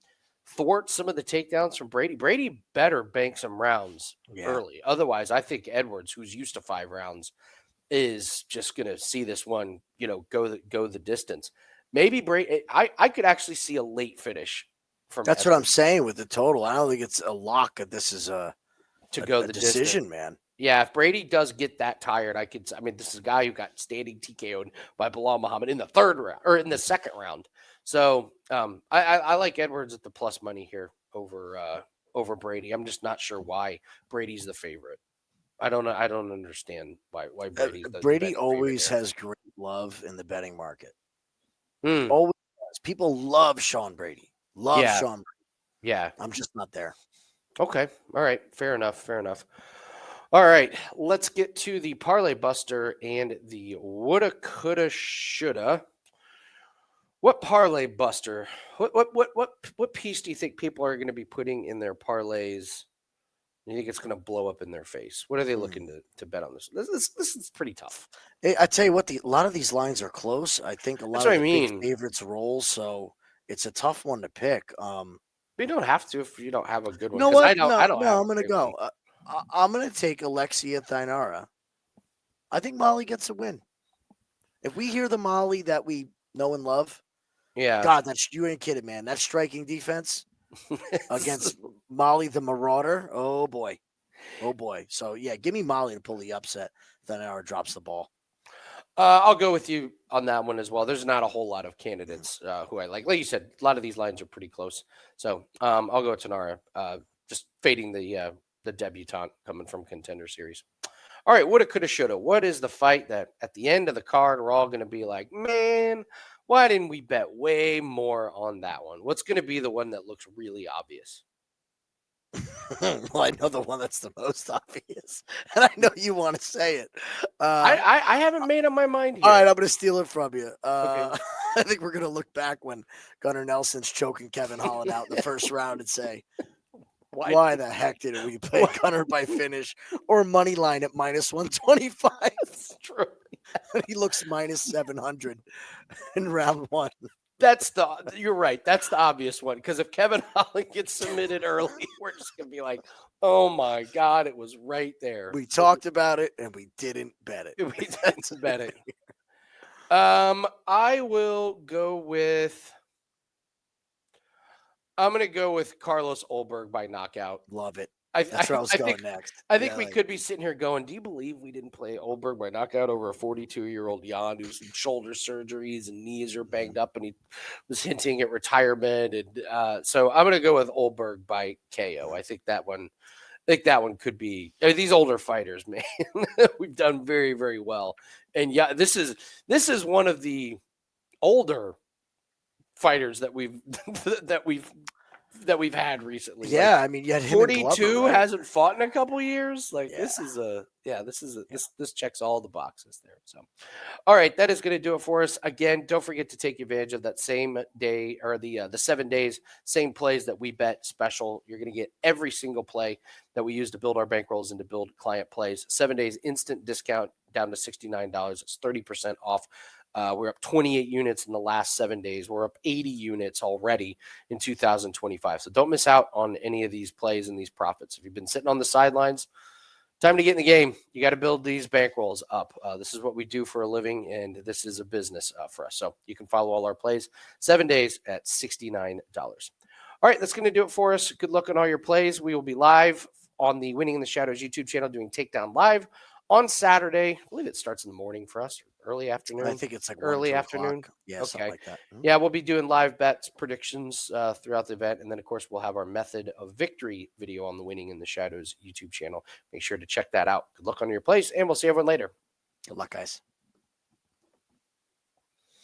[SPEAKER 1] thwart some of the takedowns from Brady better bank some rounds early. Otherwise, I think Edwards, who's used to 5 rounds, is just going to see this one, go the distance. Maybe Brady. I could actually see a late finish from.
[SPEAKER 2] That's
[SPEAKER 1] Edwards.
[SPEAKER 2] what I'm saying with the total. I don't think it's a lock. This is a decision,
[SPEAKER 1] distance.
[SPEAKER 2] man. Yeah,
[SPEAKER 1] if Brady does get that tired, this is a guy who got standing TKO'd by Bilal Muhammad in the 3rd round or in the 2nd round. So I like Edwards at the plus money here over Brady. I'm just not sure why Brady's the favorite. I don't know. I don't understand why Brady's
[SPEAKER 2] Brady always has great love in the betting market.
[SPEAKER 1] Mm.
[SPEAKER 2] Always has. People love Sean Brady. Sean Brady.
[SPEAKER 1] Yeah.
[SPEAKER 2] I'm just not there.
[SPEAKER 1] Okay. All right. Fair enough. All right. Let's get to the Parlay Buster and the woulda, coulda, shoulda. What Parlay Buster? What piece do you think people are going to be putting in their parlays? You think it's going to blow up in their face? What are they looking to bet on this? This is pretty tough.
[SPEAKER 2] I tell you what, a lot of these lines are close. I think a lot of the big favorites roll, so it's a tough one to pick.
[SPEAKER 1] You don't have to if you don't have a good one.
[SPEAKER 2] You know what?
[SPEAKER 1] I don't have
[SPEAKER 2] I'm going to go. I'm going to take Alexia Thainara. I think Molly gets a win. If we hear the Molly that we know and love, God, you ain't kidding, man. That striking defense against Molly the Marauder. Oh boy. So yeah, give me Molly to pull the upset. Thainara drops the ball.
[SPEAKER 1] I'll go with you on that one as well. There's not a whole lot of candidates who I like. Like you said, a lot of these lines are pretty close. So I'll go with Thainara, just fading the debutante coming from Contender Series. All right, woulda, coulda, shoulda. What is the fight that at the end of the card we're all going to be like, man, why didn't we bet way more on that one? What's going to be the one that looks really obvious?
[SPEAKER 2] Well, I know the one that's the most obvious, and I know you want to say it.
[SPEAKER 1] I haven't made up my mind here.
[SPEAKER 2] All right, I'm going to steal it from you.
[SPEAKER 1] Okay.
[SPEAKER 2] I think we're going to look back when Gunnar Nelson's choking Kevin Holland out in the first round and say, why the heck did we play Gunnar by finish or Moneyline at minus 125?
[SPEAKER 1] That's true.
[SPEAKER 2] He looks minus 700 in round 1.
[SPEAKER 1] You're right. That's the obvious one. Because if Kevin Holland gets submitted early, we're just going to be like, oh my God, it was right there.
[SPEAKER 2] We talked about it and we didn't bet it.
[SPEAKER 1] We didn't bet it. I will go with I'm going to go with Carlos Ulberg by knockout.
[SPEAKER 2] Love it.
[SPEAKER 1] I,
[SPEAKER 2] That's where I was
[SPEAKER 1] I
[SPEAKER 2] going
[SPEAKER 1] think
[SPEAKER 2] next.
[SPEAKER 1] I think
[SPEAKER 2] Yeah,
[SPEAKER 1] we
[SPEAKER 2] like-
[SPEAKER 1] could be sitting here going, do you believe we didn't play Ulberg by knockout over a 42-year-old Jan who's had shoulder surgeries and knees are banged up and he was hinting at retirement? And so I'm going to go with Ulberg by KO. I think that one could be these older fighters, man. We've done very, very well. And yeah, this is one of the older fighters that we've that we've had recently.
[SPEAKER 2] Yeah,
[SPEAKER 1] Like,
[SPEAKER 2] I mean, you had him and Glover,
[SPEAKER 1] 42
[SPEAKER 2] right?
[SPEAKER 1] hasn't fought in a couple years. Like
[SPEAKER 2] Yeah.
[SPEAKER 1] this checks all the boxes there. So, all right, that is going to do it for us. Again, don't forget to take advantage of that same day or the 7 days, same plays that we bet special. You're going to get every single play that we use to build our bankrolls and to build client plays. 7 days instant discount down to $69. It's 30% off. We're up 28 units in the last 7 days. We're up 80 units already in 2025. So don't miss out on any of these plays and these profits. If you've been sitting on the sidelines, time to get in the game. You got to build these bankrolls up. This is what we do for a living, and this is a business for us. So you can follow all our plays 7 days at $69. All right, that's going to do it for us. Good luck on all your plays. We will be live on the Winning in the Shadows YouTube channel doing Takedown Live on Saturday. I believe it starts in the morning for us, early afternoon.
[SPEAKER 2] I think it's like
[SPEAKER 1] early
[SPEAKER 2] 1, 2
[SPEAKER 1] afternoon.
[SPEAKER 2] o'clock. Yeah,
[SPEAKER 1] Okay.
[SPEAKER 2] something like that.
[SPEAKER 1] Yeah, we'll be doing live bets, predictions throughout the event. And then, of course, we'll have our method of victory video on the Winning in the Shadows YouTube channel. Make sure to check that out. Good luck on your plays, and we'll see everyone later.
[SPEAKER 2] Good luck, guys.